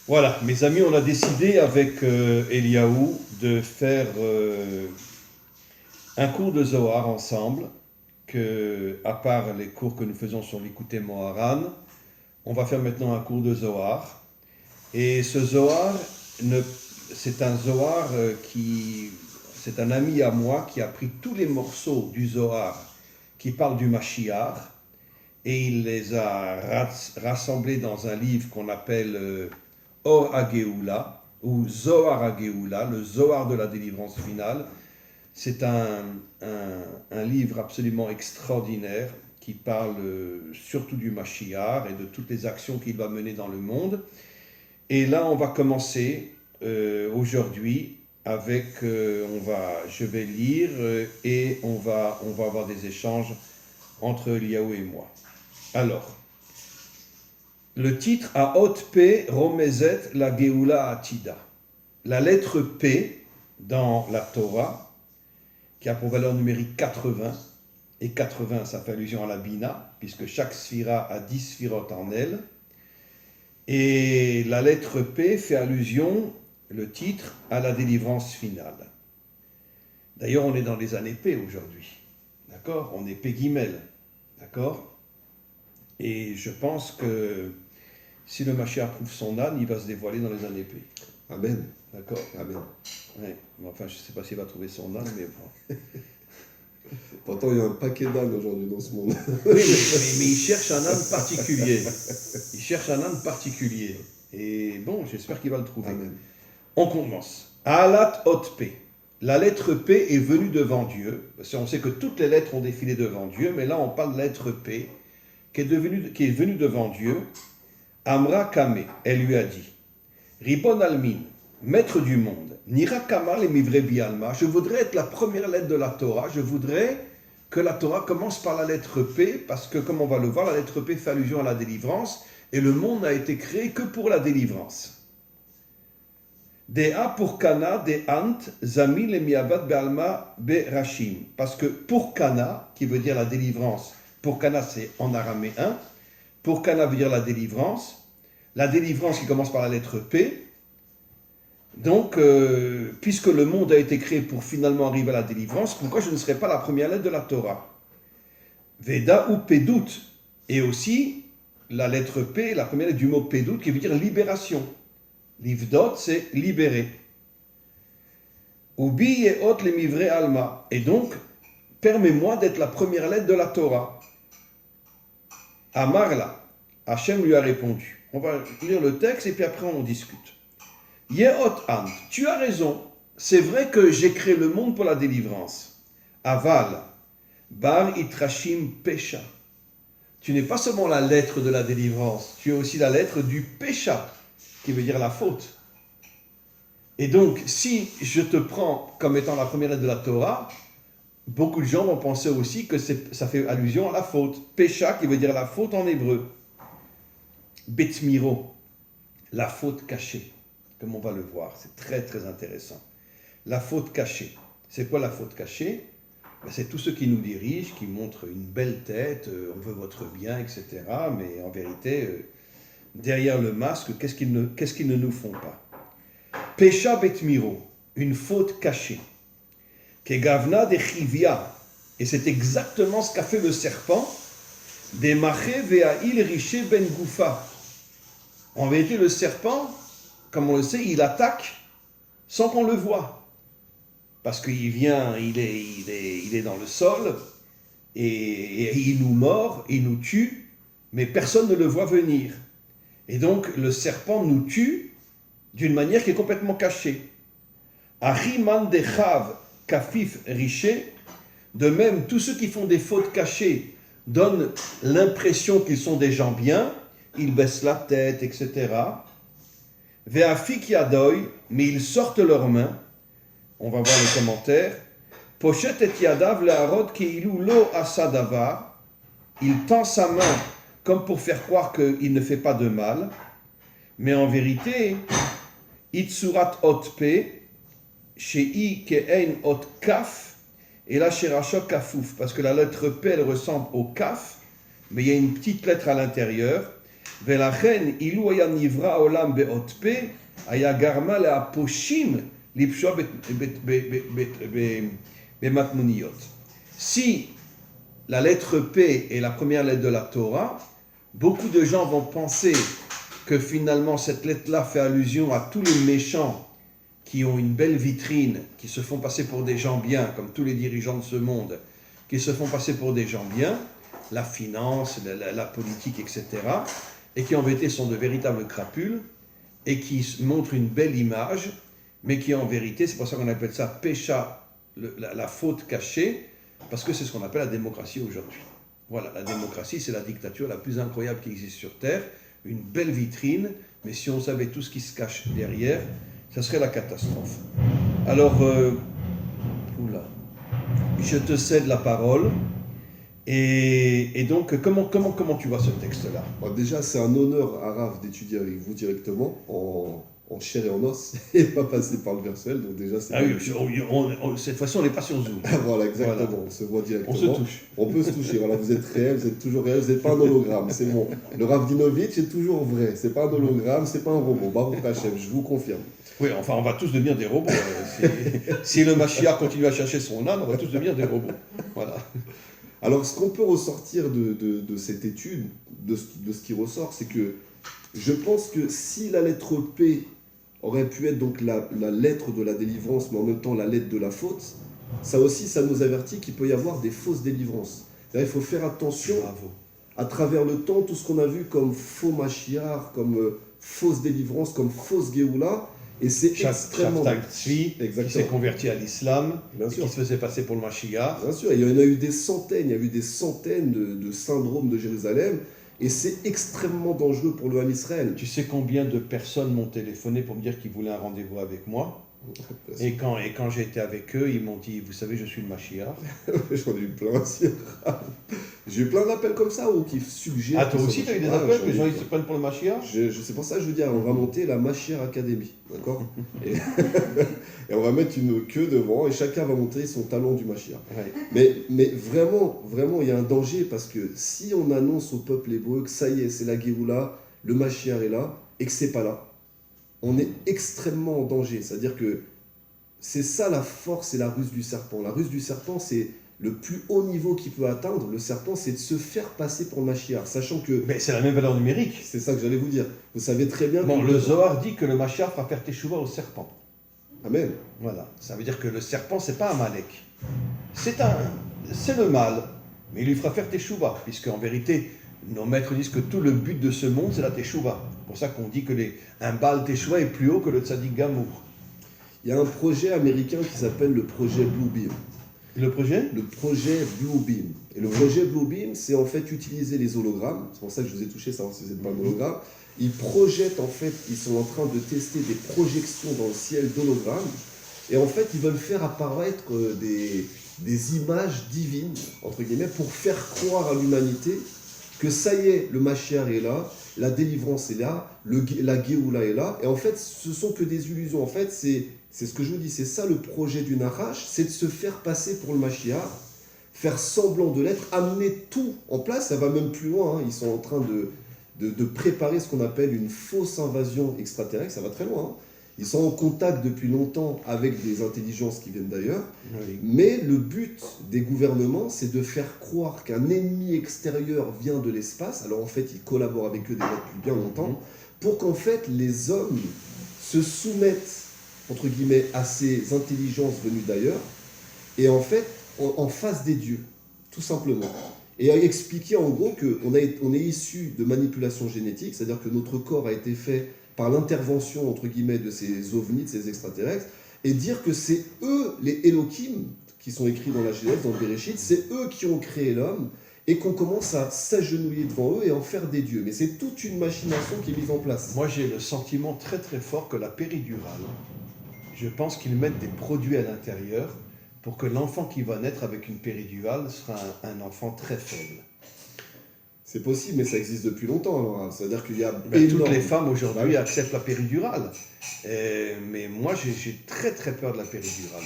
Voilà, mes amis, on a décidé avec Eliaou de faire un cours de Zohar ensemble, à part les cours que nous faisons sur l'Ikouté Moharan, on va faire maintenant un cours de Zohar. Et ce Zohar, c'est un Zohar c'est un ami à moi qui a pris tous les morceaux du Zohar qui parlent du Mashiach et il les a rassemblés dans un livre qu'on appelle Or HaGeoula ou Zohar HaGeoula, le Zohar de la délivrance finale. C'est un livre absolument extraordinaire qui parle surtout du Mashiach et de toutes les actions qu'il va mener dans le monde. Et là, on va commencer aujourd'hui avec, je vais lire et on va avoir des échanges entre Eliaou et moi. Alors, le titre à haute P, Romezet la Geoula Atida. La lettre P dans la Torah, qui a pour valeur numérique 80, et 80 ça fait allusion à la Bina, puisque chaque sphira a 10 sphirotes en elle. Et la lettre P fait allusion, le titre, à la délivrance finale. D'ailleurs, on est dans les années P aujourd'hui. D'accord ? On est P Guimel. D'accord ? Et je pense que si le Mashiach trouve son âne, il va se dévoiler dans les années P. Amen. D'accord ? Amen. Ouais. Enfin, je ne sais pas s'il va trouver son âne, mais bon. Pourtant, il y a un paquet d'ânes aujourd'hui dans ce monde. Oui, mais il cherche un âne particulier. Il cherche un âne particulier. Et bon, j'espère qu'il va le trouver. Amen. On commence. Alat Hot P. La lettre P est venue devant Dieu. Parce qu'on sait que toutes les lettres ont défilé devant Dieu, mais là on parle de la lettre P qui est venue devant Dieu. Amra Kame, elle lui a dit, Ribon Almin, maître du monde, Nira Kamal et Mivre Bialma, je voudrais être la première lettre de la Torah, je voudrais que la Torah commence par la lettre P, parce que comme on va le voir, la lettre P fait allusion à la délivrance, et le monde n'a été créé que pour la délivrance. Dea pour Kana, de Ant, Zami le Miavat Bealma Berashim. Parce que pour Kana, qui veut dire la délivrance, pour Kana c'est en araméen, pour Kana veut dire la délivrance qui commence par la lettre P. Donc, puisque le monde a été créé pour finalement arriver à la délivrance, pourquoi je ne serais pas la première lettre de la Torah ? Veda ou Pédout, et aussi la lettre P, la première lettre du mot Pédout, qui veut dire libération. Livdot, c'est libérer. Ubi et hot les mivré alma. Et donc, permets-moi d'être la première lettre de la Torah. Amarla, Hachem lui a répondu. On va lire le texte et puis après on discute. Yehot Ant, tu as raison. C'est vrai que j'ai créé le monde pour la délivrance. Aval, Bar Itrashim Pesha. Tu n'es pas seulement la lettre de la délivrance, tu es aussi la lettre du Pesha, qui veut dire la faute. Et donc, si je te prends comme étant la première lettre de la Torah, beaucoup de gens vont penser aussi que ça fait allusion à la faute. Pesha, qui veut dire la faute en hébreu. Betmiro, la faute cachée, comme on va le voir. C'est très, très intéressant. La faute cachée. C'est quoi la faute cachée ? C'est tous ceux qui nous dirigent, qui montrent une belle tête, on veut votre bien, etc. Mais en vérité, derrière le masque, qu'est-ce qu'ils ne nous font pas ? Pesha Betmiro, une faute cachée. Kegavna de Chivia, et c'est exactement ce qu'a fait le serpent, des Maché Ve'ail Riché Ben Goufa. En vérité, le serpent, comme on le sait, il attaque sans qu'on le voie. Parce qu'il vient, il est dans le sol, et il nous mord, il nous tue, mais personne ne le voit venir. Et donc, le serpent nous tue d'une manière qui est complètement cachée. Achiman de Chav Kafif Riché, de même, tous ceux qui font des fautes cachées donnent l'impression qu'ils sont des gens bien, ils baissent la tête, etc. Ve'afik yadoy, mais ils sortent leurs mains. On va voir les commentaires. Pochet et yadav le'arod keilu lo asadavar. Il tend sa main comme pour faire croire qu'il ne fait pas de mal. Mais en vérité, itsurat ot pe, shei ke'ein ot kaf, et là sheracha kafouf, parce que la lettre P, elle ressemble au kaf, mais il y a une petite lettre à l'intérieur. ולכן, אילו היה נברא העולם באות פה, היה גרמה להפושים לפשוע במטמוניות. Si la lettre P est la première lettre de la Torah, beaucoup de gens vont penser que finalement cette lettre-là fait allusion à tous les méchants qui ont une belle vitrine, qui se font passer pour des gens bien, comme tous les dirigeants de ce monde, qui se font passer pour des gens bien, la finance, la politique, etc., et qui en vérité sont de véritables crapules, et qui montrent une belle image, mais qui en vérité, c'est pour ça qu'on appelle ça pécha, la faute cachée, parce que c'est ce qu'on appelle la démocratie aujourd'hui. Voilà, la démocratie, c'est la dictature la plus incroyable qui existe sur Terre, une belle vitrine, mais si on savait tout ce qui se cache derrière, ça serait la catastrophe. Alors, je te cède la parole. Et donc, comment tu vois ce texte-là? Bon, déjà, c'est un honneur à Rav d'étudier avec vous directement, en chair et en os, et pas passer par le virtuel. Donc déjà, c'est cette fois-ci, on n'est pas sur Zoom. Voilà, exactement. Voilà. On se voit directement. On se touche. On peut se toucher. Voilà, vous êtes réel, vous êtes toujours réel, vous n'êtes pas un hologramme. C'est bon. Le Rav Dinovitch est toujours vrai. C'est pas un hologramme, c'est pas un robot. Baruch Hashem, je vous confirme. Oui, enfin, on va tous devenir des robots. Si le Mashiach continue à chercher son âme, on va tous devenir des robots. Voilà. Alors, ce qu'on peut ressortir de cette étude, de ce qui ressort, c'est que je pense que si la lettre P aurait pu être donc la lettre de la délivrance, mais en même temps la lettre de la faute, ça aussi, ça nous avertit qu'il peut y avoir des fausses délivrances. C'est-à-dire, il faut faire attention, à travers le temps, tout ce qu'on a vu comme faux Mashiach, comme fausse délivrance, comme fausse Géoula, et c'est extrêmement... Tzvi, qui s'est converti à l'islam, qui se faisait passer pour le Mashiach. Bien sûr, il y en a eu des centaines, il y a eu des centaines de syndromes de Jérusalem, et c'est extrêmement dangereux pour le Ham Israël. Tu sais combien de personnes m'ont téléphoné pour me dire qu'ils voulaient un rendez-vous avec moi? Et quand j'ai été avec eux, ils m'ont dit, vous savez, je suis le Mashiach. J'en ai eu plein aussi. J'ai eu plein d'appels comme ça, ou qui suggèrent... Ah, toi aussi, tu as eu des appels que les gens ils se prennent pour le Mashiach? C'est pour ça que je veux dire, on va monter la Mashiach Academy, d'accord? et on va mettre une queue devant, et chacun va montrer son talent du Mashiach. Ouais. Mais vraiment, il y a un danger, parce que si on annonce au peuple hébreu que ça y est, c'est la Géoula, le Mashiach est là, et que c'est pas là, on est extrêmement en danger. C'est-à-dire que c'est ça la force et la ruse du serpent. La ruse du serpent, c'est le plus haut niveau qu'il peut atteindre. Le serpent, c'est de se faire passer pour le Mashiach, sachant que... Mais c'est la même valeur numérique. C'est ça que j'allais vous dire. Vous savez très bien... Bon, le Zohar dit que le Mashiach fera faire teshuva au serpent. Amen. Voilà. Ça veut dire que le serpent, c'est pas un Malek. C'est le mal. Mais il lui fera faire teshuva, puisque en vérité... Nos maîtres disent que tout le but de ce monde, c'est la teshuva. C'est pour ça qu'on dit que un Baal teshuva est plus haut que le Tzadik Gamour. Il y a un projet américain qui s'appelle le projet Bluebeam. Le projet? Le projet Bluebeam. Et le projet Bluebeam, c'est en fait utiliser les hologrammes. C'est pour ça que je vous ai touché, savoir si vous n'êtes pas un hologramme. Ils projettent en fait, ils sont en train de tester des projections dans le ciel d'hologrammes. Et en fait, ils veulent faire apparaître des images divines, entre guillemets, pour faire croire à l'humanité que ça y est, le Mashiach est là, la délivrance est là, la Géoula est là, et en fait, ce sont que des illusions. En fait, c'est ce que je vous dis, c'est ça le projet du Nahash, c'est de se faire passer pour le Mashiach, faire semblant de l'être, amener tout en place, ça va même plus loin, hein. Ils sont en train de préparer ce qu'on appelle une fausse invasion extraterrestre, ça va très loin, hein. Ils sont en contact depuis longtemps avec des intelligences qui viennent d'ailleurs, oui. Mais le but des gouvernements, c'est de faire croire qu'un ennemi extérieur vient de l'espace. Alors en fait, ils collaborent avec eux déjà depuis bien longtemps, pour qu'en fait les hommes se soumettent, entre guillemets, à ces intelligences venues d'ailleurs, et en fait, en face des dieux, tout simplement. Et à expliquer en gros qu'on est issu de manipulation génétique, c'est-à-dire que notre corps a été fait par l'intervention, entre guillemets, de ces ovnis, de ces extraterrestres, et dire que c'est eux, les Elohim, qui sont écrits dans la Genèse, dans le Bereshit, c'est eux qui ont créé l'homme, et qu'on commence à s'agenouiller devant eux et en faire des dieux. Mais c'est toute une machination qui est mise en place. Moi, j'ai le sentiment très très fort que la péridurale, je pense qu'ils mettent des produits à l'intérieur pour que l'enfant qui va naître avec une péridurale sera un enfant très faible. C'est possible, mais ça existe depuis longtemps. Alors, c'est-à-dire qu'il y a toutes les femmes aujourd'hui acceptent la péridurale. Mais moi, j'ai très très peur de la péridurale.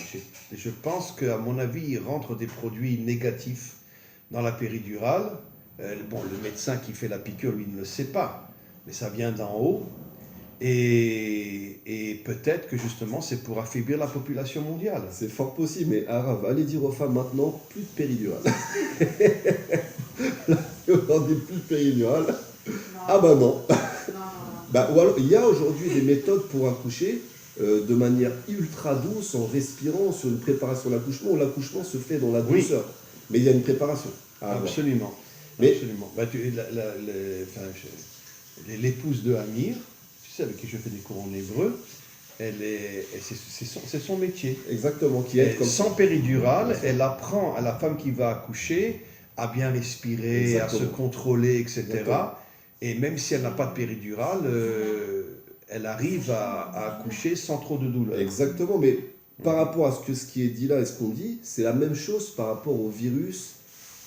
Je pense qu'à mon avis, il rentre des produits négatifs dans la péridurale. Le médecin qui fait la piqûre, lui, ne le sait pas. mais ça vient d'en haut. Et peut-être que justement c'est pour affaiblir la population mondiale. C'est fort possible, mais Arav, allez dire aux femmes maintenant, plus de péridurale. On dit plus de péridurale. Non. Ah bah non. Non. Bah, ou alors, il y a aujourd'hui des méthodes pour accoucher de manière ultra douce, en respirant sur une préparation de l'accouchement, où l'accouchement se fait dans la Oui. douceur. Mais il y a une préparation à avoir. Absolument. Mais- Absolument. Bah, l'épouse de Amir, tu sais, avec qui je fais des cours en hébreu, c'est son métier. Exactement, qui aide comme Sans péridurale, elle apprend à la femme qui va accoucher à bien respirer, Exactement. à se contrôler, etc. Exactement. Et même si elle n'a pas de péridurale, elle arrive à accoucher sans trop de douleur. Exactement, mais par rapport à ce qui est dit là et ce qu'on dit, c'est la même chose par rapport au virus,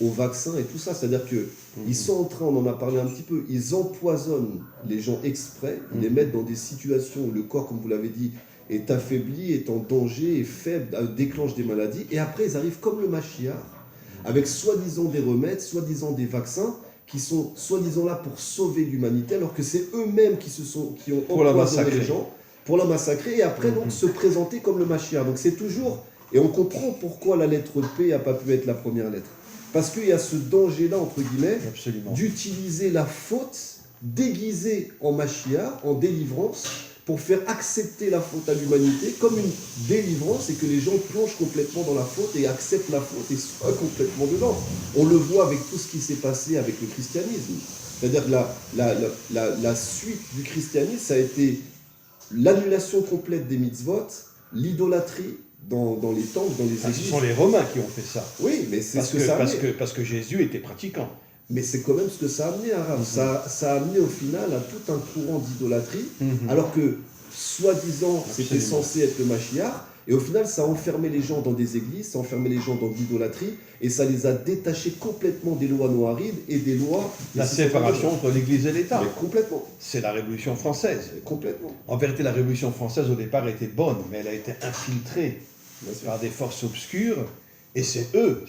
au vaccin et tout ça. C'est-à-dire que ils sont en train, on en a parlé un petit peu, ils empoisonnent les gens exprès, ils les mettent dans des situations où le corps, comme vous l'avez dit, est affaibli, est en danger, est faible, déclenche des maladies, et après ils arrivent comme le Mashiach, avec soi-disant des remèdes, soi-disant des vaccins, qui sont soi-disant là pour sauver l'humanité, alors que c'est eux-mêmes qui ont Pour la empoisonné massacrer. les gens, pour la massacrer, et après donc se présenter comme le Mashiach. Donc c'est toujours, et on comprend pourquoi la lettre P n'a pas pu être la première lettre. Parce qu'il y a ce danger-là, entre guillemets, Absolument. d'utiliser la faute déguisée en Mashiach, en délivrance, pour faire accepter la faute à l'humanité comme une délivrance et que les gens plongent complètement dans la faute et acceptent la faute et soient complètement dedans. On le voit avec tout ce qui s'est passé avec le christianisme. C'est-à-dire que la suite du christianisme, ça a été l'annulation complète des mitzvot, l'idolâtrie dans les temples, dans les Ce églises. sont les Romains qui ont fait ça. Oui, mais c'est ce que ça a amené. Parce que Jésus était pratiquant. Mais c'est quand même ce que ça a amené, Aram. Ça a amené au final à tout un courant d'idolâtrie, Mhm. alors que, soi-disant, c'était Absolument. censé être le Mashiach, et au final, ça a enfermé les gens dans des églises, ça a enfermé les gens dans l'idolâtrie, et ça les a détachés complètement des lois noarides et des lois... La séparation entre l'Église et l'État. Mais complètement, C'est la Révolution française. complètement. En vérité, la Révolution française, au départ, était bonne, mais elle a été infiltrée Bien sûr. par des forces obscures. Et c'est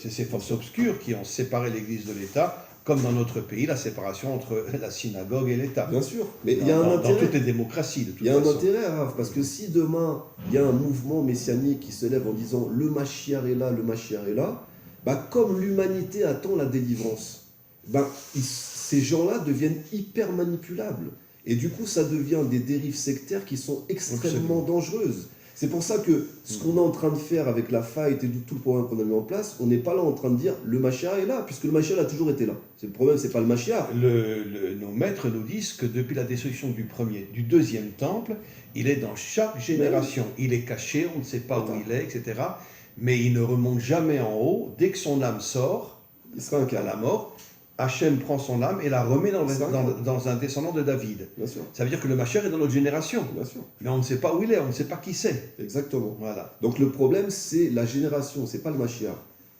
ces forces obscures qui ont séparé l'Église de l'État, comme dans notre pays, la séparation entre la synagogue et l'État. Bien sûr, mais il y a un Dans intérêt. toutes les démocraties, de toute Il y a un façon. intérêt, Rav, parce que si demain, il y a un mouvement messianique qui se lève en disant le Mashiach est là, le Mashiach est là, bah, comme l'humanité attend la délivrance, bah, ces gens-là deviennent hyper manipulables. Et du coup, ça devient des dérives sectaires qui sont extrêmement Absolument. dangereuses. C'est pour ça que ce qu'on est en train de faire avec la faille et tout le programme qu'on a mis en place, on n'est pas là en train de dire le Mashiach est là, puisque le Mashiach a toujours été là. Le problème, c'est pas le Mashiach. Nos maîtres nous disent que depuis la destruction du deuxième temple, il est dans chaque génération. Il est caché, on ne sait pas où il est, etc. Mais il ne remonte jamais en haut. Dès que son âme sort, Il sera un à cas, la mort, Hachem prend son âme et la remet Ça. dans un descendant de David. bien sûr, Ça veut dire que le Mashiach est dans notre génération. bien sûr. Mais on ne sait pas où il est, on ne sait pas qui c'est. Exactement. Voilà. Donc le problème, c'est la génération, c'est pas le Mashiach.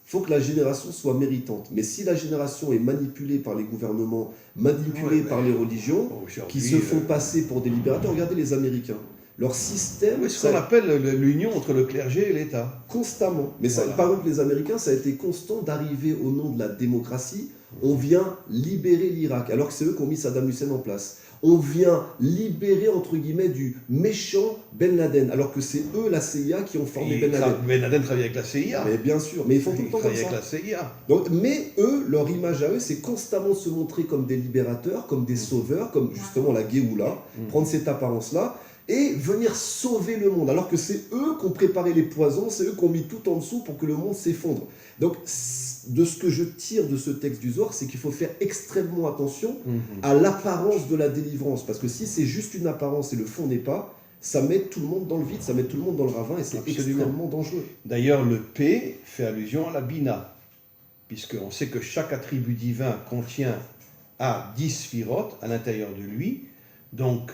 Il faut que la génération soit méritante. Mais si la génération est manipulée par les gouvernements, manipulée Ouais, par les religions, qui se font passer pour des libérateurs, regardez les Américains. Leur système, Oui, ce qu'on appelle l'union entre le clergé et l'État. constamment. Mais ça, Voilà. par exemple, les Américains, ça a été constant d'arriver au nom de la démocratie. On vient libérer l'Irak, alors que c'est eux qui ont mis Saddam Hussein en place. On vient libérer, entre guillemets, du méchant Ben Laden, alors que c'est eux, la CIA, qui ont formé Ben Laden. Ben Laden travaille avec la CIA. Mais bien sûr, mais ils font tout le Il temps comme travaille ça. avec la CIA. Donc, mais eux, leur image à eux, c'est constamment se montrer comme des libérateurs, comme des sauveurs, comme justement la Géoula, prendre cette apparence-là, et venir sauver le monde. Alors que c'est eux qui ont préparé les poisons, c'est eux qui ont mis tout en dessous pour que le monde s'effondre. Donc, de ce que je tire de ce texte du Zohar, c'est qu'il faut faire extrêmement attention à l'apparence de la délivrance. Parce que si c'est juste une apparence et le fond n'est pas, ça met tout le monde dans le vide, ça met tout le monde dans le ravin, et c'est Absolument. extrêmement dangereux. D'ailleurs, le P fait allusion à la Bina, puisqu'on sait que chaque attribut divin contient à 10 sphirotes à l'intérieur de lui. Donc,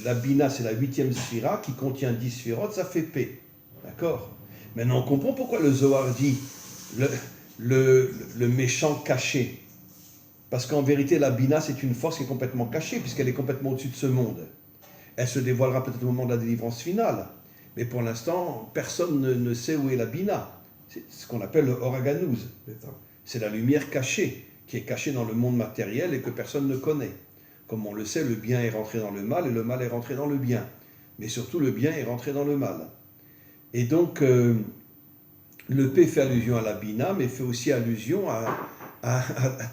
la Bina, c'est la 8e sphira qui contient 10 sphirotes, ça fait P. D'accord? Maintenant, on comprend pourquoi le Zohar dit le méchant caché. Parce qu'en vérité, la Bina, c'est une force qui est complètement cachée, puisqu'elle est complètement au-dessus de ce monde. Elle se dévoilera peut-être au moment de la délivrance finale. Mais pour l'instant, personne ne sait où est la Bina. C'est ce qu'on appelle le Oraganouz. C'est la lumière cachée qui est caché dans le monde matériel et que personne ne connaît. Comme on le sait, le bien est rentré dans le mal et le mal est rentré dans le bien. Mais surtout, le bien est rentré dans le mal. Et donc, le P fait allusion à la Bina, mais fait aussi allusion à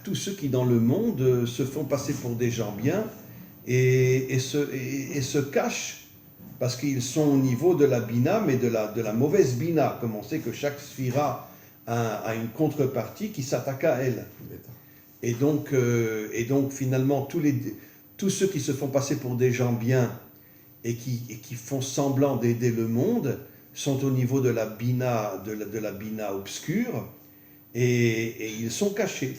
tous ceux qui, dans le monde, se font passer pour des gens bien et se cachent parce qu'ils sont au niveau de la Bina, mais de la mauvaise Bina, comme on sait que chaque sphira a une contrepartie qui s'attaque à elle. Et donc finalement, tous ceux qui se font passer pour des gens bien et qui font semblant d'aider le monde sont au niveau de la Bina, de la Bina obscure, et ils sont cachés,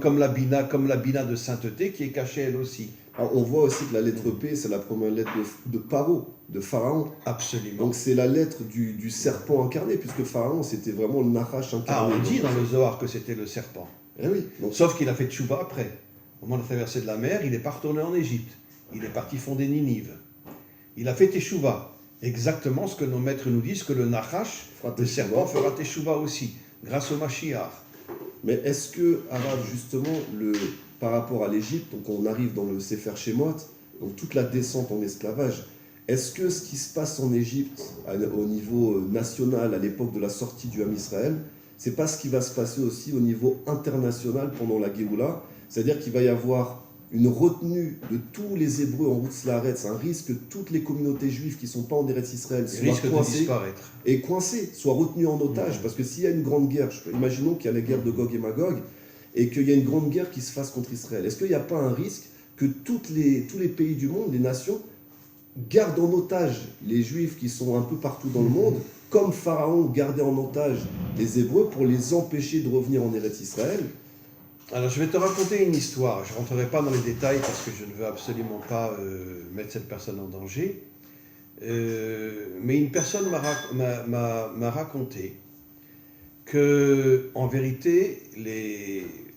comme la Bina de sainteté qui est cachée elle aussi. Alors, on voit aussi que la lettre P, c'est la première lettre de Paro, de Pharaon. Absolument. Donc c'est la lettre du serpent incarné, puisque Pharaon, c'était vraiment le Nachash incarné. Ah, on dit dans le Zohar que c'était le serpent. Eh oui. Donc, sauf qu'il a fait tchouva après. Au moment de la traversée de la mer, il n'est pas retourné en Égypte. Il est parti fonder Ninive. Il a fait teshuva. Exactement ce que nos maîtres nous disent, que le Nachash, le serpent, fera teshuva aussi, grâce au Mashiach. Mais est-ce que, Arav, justement, par rapport à l'Égypte, donc on arrive dans le Sefer Shemot, donc toute la descente en esclavage, est-ce que ce qui se passe en Égypte, au niveau national, à l'époque de la sortie du Ham Israël, c'est pas ce qui va se passer aussi au niveau international pendant la Géoula? C'est-à-dire qu'il va y avoir une retenue de tous les Hébreux en route Slaret, c'est un risque que toutes les communautés juives qui ne sont pas en Eretz Israël soient coincées, soient retenues en otage. Parce que s'il y a une grande guerre, imaginons qu'il y a la guerre de Gog et Magog, et qu'il y a une grande guerre qui se fasse contre Israël, est-ce qu'il n'y a pas un risque que tous les pays du monde, les nations, gardent en otage les Juifs qui sont un peu partout dans le monde, comme Pharaon gardait en otage les Hébreux pour les empêcher de revenir en Eretz Israël? Alors, je vais te raconter une histoire. Je ne rentrerai pas dans les détails parce que je ne veux absolument pas mettre cette personne en danger. Mais une personne m'a raconté que, en vérité,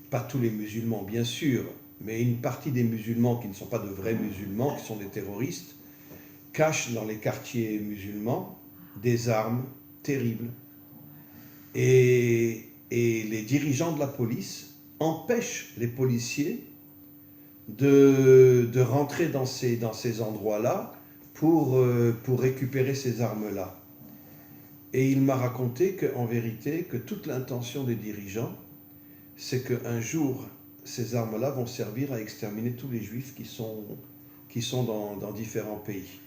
pas tous les musulmans, bien sûr, mais une partie des musulmans qui ne sont pas de vrais musulmans, qui sont des terroristes, cachent dans les quartiers musulmans des armes terribles. Et les dirigeants de la police empêche les policiers de rentrer dans ces endroits-là pour récupérer ces armes-là. Et il m'a raconté qu'en vérité, que toute l'intention des dirigeants, c'est qu'un jour, ces armes-là vont servir à exterminer tous les juifs qui sont dans différents pays.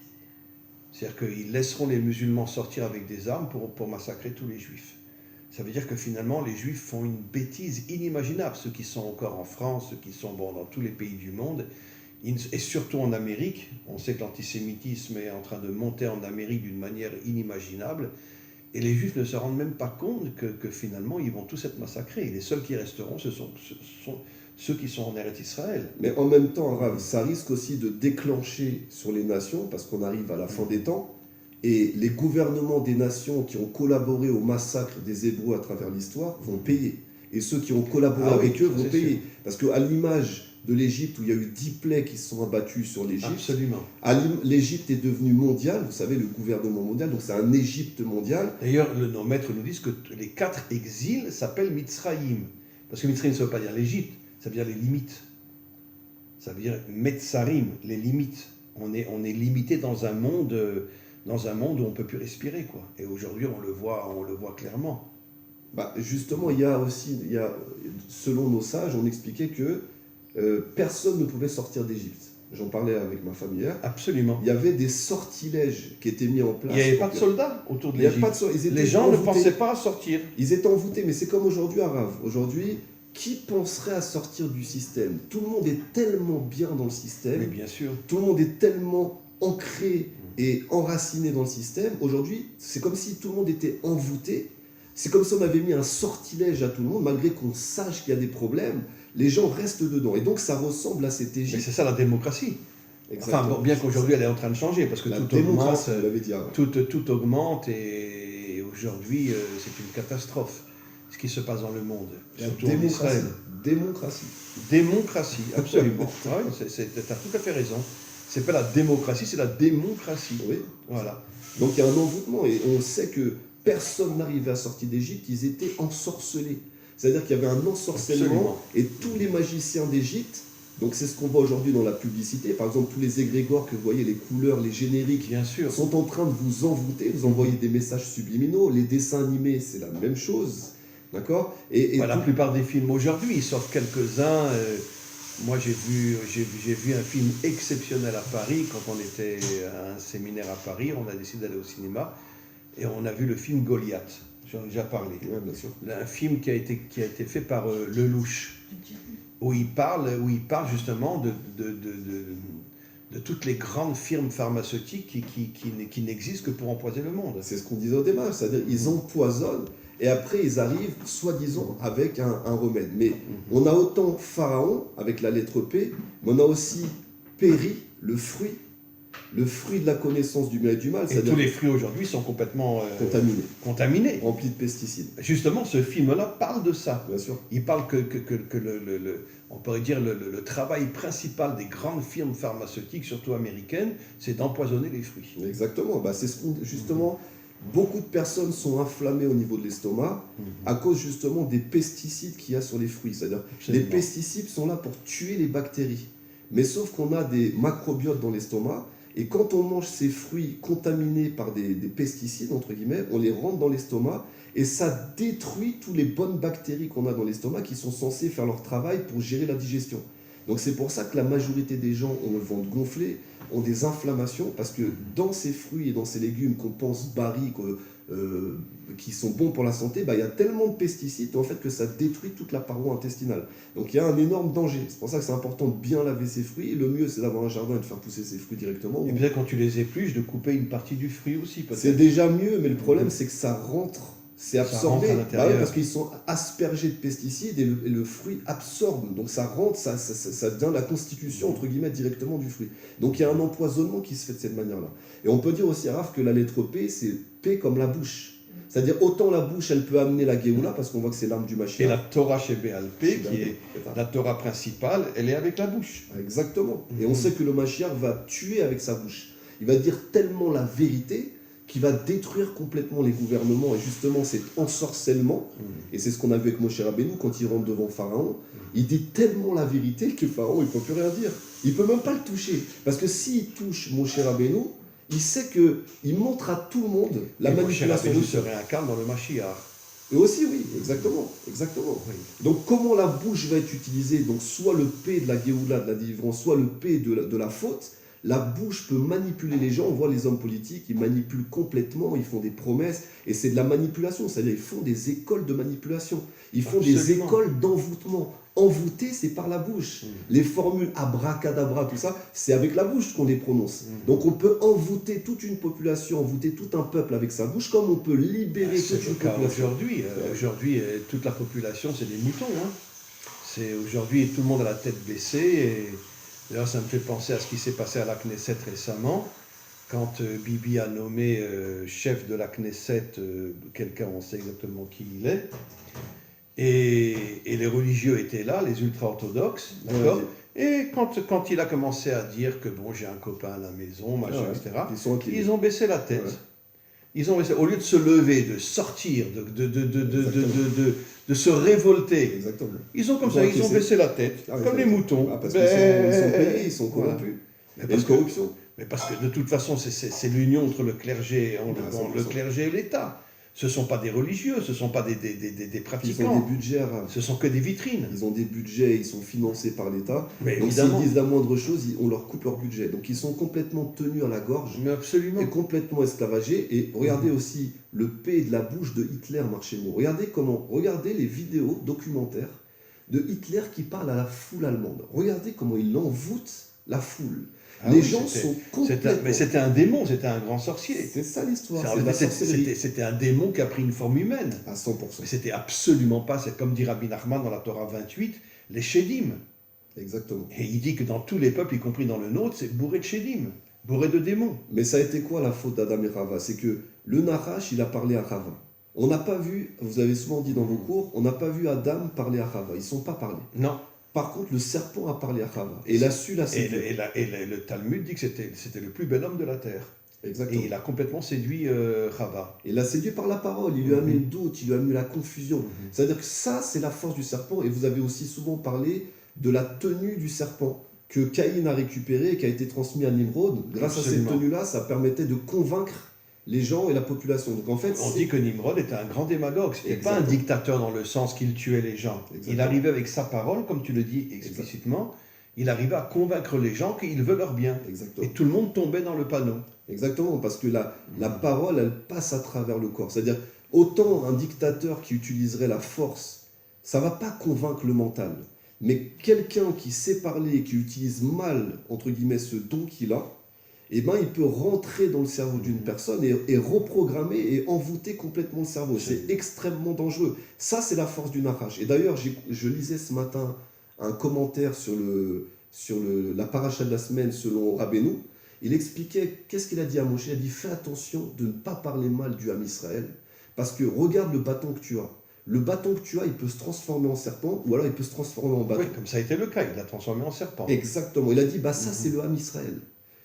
C'est-à-dire qu'ils laisseront les musulmans sortir avec des armes pour massacrer tous les juifs. Ça veut dire que finalement, les Juifs font une bêtise inimaginable, ceux qui sont encore en France, ceux qui sont dans tous les pays du monde, et surtout en Amérique. On sait que l'antisémitisme est en train de monter en Amérique d'une manière inimaginable, et les Juifs ne se rendent même pas compte que finalement, ils vont tous être massacrés. Et les seuls qui resteront, ce sont ceux qui sont en Eretz Israël. Mais en même temps, Rav, ça risque aussi de déclencher sur les nations, parce qu'on arrive à la fin des temps, et les gouvernements des nations qui ont collaboré au massacre des Hébreux à travers l'histoire vont payer. Et ceux qui ont collaboré avec eux vont payer. Sûr. Parce qu'à l'image de l'Égypte, où il y a eu 10 plaies qui se sont abattues sur l'Égypte, absolument. L'Égypte est devenue mondiale, vous savez, le gouvernement mondial, donc c'est un Égypte mondial. D'ailleurs, nos maîtres nous disent que les 4 exils s'appellent Mitzrayim. Parce que Mitzrayim, ça ne veut pas dire l'Égypte, ça veut dire les limites. Ça veut dire Metzarim, les limites. On est limité dans un monde où on ne peut plus respirer, quoi. Et aujourd'hui, on le voit clairement. Justement, il y a, selon nos sages, on expliquait que personne ne pouvait sortir d'Égypte. J'en parlais avec ma femme hier. Absolument. Il y avait des sortilèges qui étaient mis en place. Il n'y avait pas de soldats autour de l'Égypte. Les gens ne pensaient pas à sortir. Ils étaient envoûtés, mais c'est comme aujourd'hui à Rav. Aujourd'hui, qui penserait à sortir du système? Tout le monde est tellement bien dans le système. Mais bien sûr. Tout le monde est tellement ancré et enraciné dans le système. Aujourd'hui, c'est comme si tout le monde était envoûté. C'est comme si on avait mis un sortilège à tout le monde, malgré qu'on sache qu'il y a des problèmes. Les gens restent dedans. Et donc, ça ressemble à cette Égypte. Mais c'est ça la démocratie. Exactement. Enfin, bien qu'aujourd'hui, elle est en train de changer, parce que tout augmente, et aujourd'hui, c'est une catastrophe, ce qui se passe dans le monde. Surtout en Israël. Démocratie, absolument. Tu as tout à fait raison. C'est pas la démocratie, c'est la démocratie. Oui. Voilà. Donc il y a un envoûtement, et on sait que personne n'arrivait à sortir d'Égypte, ils étaient ensorcelés. C'est-à-dire qu'il y avait un ensorcellement Absolument. et tous les magiciens d'Égypte, donc c'est ce qu'on voit aujourd'hui dans la publicité, par exemple tous les égrégores que vous voyez, les couleurs, les génériques, Bien sûr. sont en train de vous envoûter, vous envoyer des messages subliminaux, les dessins animés c'est la même chose, d'accord, et La plupart des films aujourd'hui, sauf quelques-uns. Moi, j'ai vu un film exceptionnel à Paris. Quand on était à un séminaire à Paris, on a décidé d'aller au cinéma et on a vu le film Goliath. J'en ai déjà parlé. Ouais, bien sûr. Un film qui a été fait par Lelouch, où il parle justement de toutes les grandes firmes pharmaceutiques qui n'existent que pour empoisonner le monde. C'est ce qu'on disait au démarrage, c'est-à-dire ils empoisonnent et après ils arrivent soi-disant avec un remède. Mais on a autant Pharaon avec la lettre P, mais on a aussi Péri, le fruit de la connaissance du bien et du mal. Et tous les fruits aujourd'hui sont complètement contaminés, remplis de pesticides. Justement, ce film-là parle de ça. Bien sûr. Il parle que on pourrait dire le travail principal des grandes firmes pharmaceutiques, surtout américaines, c'est d'empoisonner les fruits. Exactement. Bah, c'est ce qu'on, justement, beaucoup de personnes sont inflammées au niveau de l'estomac à cause justement des pesticides qu'il y a sur les fruits. C'est-à-dire les pesticides sont là pour tuer les bactéries. Mais sauf qu'on a des macrobiotes dans l'estomac et quand on mange ces fruits contaminés par des pesticides, entre guillemets, on les rentre dans l'estomac et ça détruit toutes les bonnes bactéries qu'on a dans l'estomac qui sont censées faire leur travail pour gérer la digestion. Donc c'est pour ça que la majorité des gens ont le ventre gonflé, ont des inflammations, parce que dans ces fruits et dans ces légumes qu'on pense barils, qui sont bons pour la santé, bah, il y a tellement de pesticides en fait, que ça détruit toute la paroi intestinale. Donc il y a un énorme danger. C'est pour ça que c'est important de bien laver ses fruits. Et le mieux, c'est d'avoir un jardin et de faire pousser ses fruits directement. Et peut-être quand tu les épluches, de couper une partie du fruit aussi. C'est déjà mieux, mais le problème, c'est que ça rentre. C'est absorbé, bah oui, parce qu'ils sont aspergés de pesticides et le fruit absorbe. Donc ça rentre, ça devient la constitution, entre guillemets, directement du fruit. Donc il y a un empoisonnement qui se fait de cette manière-là. Et on peut dire aussi, Raph, que la lettre P, c'est P comme la bouche. C'est-à-dire, autant la bouche, elle peut amener la Géoula, parce qu'on voit que c'est l'arme du Mashiach. Et la Torah chez Béalpé, qui est la Torah principale, elle est avec la bouche. Exactement. Et on sait que le Mashiach va tuer avec sa bouche. Il va dire tellement la vérité qui va détruire complètement les gouvernements et justement cet ensorcellement, et c'est ce qu'on a vu avec Moshe Rabbeinu quand il rentre devant Pharaon, il dit tellement la vérité que Pharaon il ne peut plus rien dire, il ne peut même pas le toucher, parce que s'il touche Moshe Rabbeinu, il sait qu'il montre à tout le monde la manipulation. Moshe Rabbeinu se réincarne dans le Mashiach. Et aussi, oui, exactement. Oui. Donc, comment la bouche va être utilisée, donc soit le P de la Géoula, de la délivrance, soit le P de la faute. La bouche peut manipuler les gens. On voit les hommes politiques, ils manipulent complètement, ils font des promesses, et c'est de la manipulation. C'est-à-dire, ils font des écoles de manipulation. Ils font des écoles d'envoûtement. Envoûter, c'est par la bouche. Les formules abracadabra, tout ça, c'est avec la bouche qu'on les prononce. Donc, on peut envoûter toute une population, envoûter tout un peuple avec sa bouche, comme on peut libérer toute une population. Aujourd'hui, toute la population, c'est des moutons. Aujourd'hui, tout le monde a la tête baissée. Et d'ailleurs, ça me fait penser à ce qui s'est passé à la Knesset récemment, quand Bibi a nommé chef de la Knesset quelqu'un, on sait exactement qui il est, et les religieux étaient là, les ultra-orthodoxes, d'accord. Et quand il a commencé à dire que bon, j'ai un copain à la maison, machin, etc., ils ont baissé la tête. Ils ont baissé, au lieu de se lever, de sortir, de se révolter. Exactement. Ils ont baissé la tête, comme les moutons. Parce qu'ils sont payés, ils sont corrompus. Corruption. Mais parce que de toute façon, c'est l'union entre le clergé, le clergé et l'État. Ce ne sont pas des religieux, ce ne sont pas des pratiquants. Ils ont des budgets. Ce sont que des vitrines. Ils ont des budgets, ils sont financés par l'État. Mais donc s'ils disent la moindre chose, on leur coupe leur budget. Donc ils sont complètement tenus à la gorge. Mais absolument. Et complètement esclavagés. Et regardez aussi le P de la bouche de Hitler, Marchémo. Regardez les vidéos documentaires de Hitler qui parle à la foule allemande. Regardez comment il envoûte la foule. Les gens sont complètement... Mais c'était un démon, c'était un grand sorcier. C'est ça l'histoire, c'est la sorcellerie. C'était un démon qui a pris une forme humaine. À 100%. Mais c'était absolument pas, c'est comme dit Rabbi Nachman dans la Torah 28, les Shedim. Exactement. Et il dit que dans tous les peuples, y compris dans le nôtre, c'est bourré de Shedim, bourré de démons. Mais ça a été quoi la faute d'Adam et Rava? C'est que le Nachash, il a parlé à Rava. On n'a pas vu, vous avez souvent dit dans vos cours, on n'a pas vu Adam parler à Rava. Ils ne sont pas parlé. Non. Par contre, le serpent a parlé à Rava. Et il a su la séduire. Et le Talmud dit que c'était le plus bel homme de la terre. Et Exactement. il a complètement séduit Chava. Il l'a séduit par la parole, il lui a mis le doute, il lui a mis la confusion. Mhm. C'est-à-dire que ça, c'est la force du serpent. Et vous avez aussi souvent parlé de la tenue du serpent que Caïn a récupérée et qui a été transmise à Nimrod. Grâce à Absolument. cette tenue-là, ça permettait de convaincre les gens et la population. Donc en fait, On dit que Nimrod était un grand démagogue. C'était pas un Exactement. dictateur dans le sens qu'il tuait les gens. Exactement. Il arrivait avec sa parole, comme tu le dis explicitement, il arrivait à convaincre les gens qu'il veut leur bien. Exactement. Et tout le monde tombait dans le panneau. Exactement, parce que la parole, elle passe à travers le corps. C'est-à-dire, autant un dictateur qui utiliserait la force, ça ne va pas convaincre le mental. Mais quelqu'un qui sait parler et qui utilise mal, entre guillemets, ce don qu'il a, eh ben, il peut rentrer dans le cerveau d'une personne et reprogrammer et envoûter complètement le cerveau. C'est extrêmement dangereux. Ça, c'est la force du Nachash. Et d'ailleurs, je lisais ce matin un commentaire sur la paracha de la semaine selon Rabbeinu. Il expliquait, qu'est-ce qu'il a dit à Moshe? Il a dit, fais attention de ne pas parler mal du Ham Israël, parce que regarde le bâton que tu as. Le bâton que tu as, il peut se transformer en serpent, ou alors il peut se transformer en bâton. Oui, comme ça a été le cas, il l'a transformé en serpent. Exactement. Il a dit, ça c'est le Ham Israël.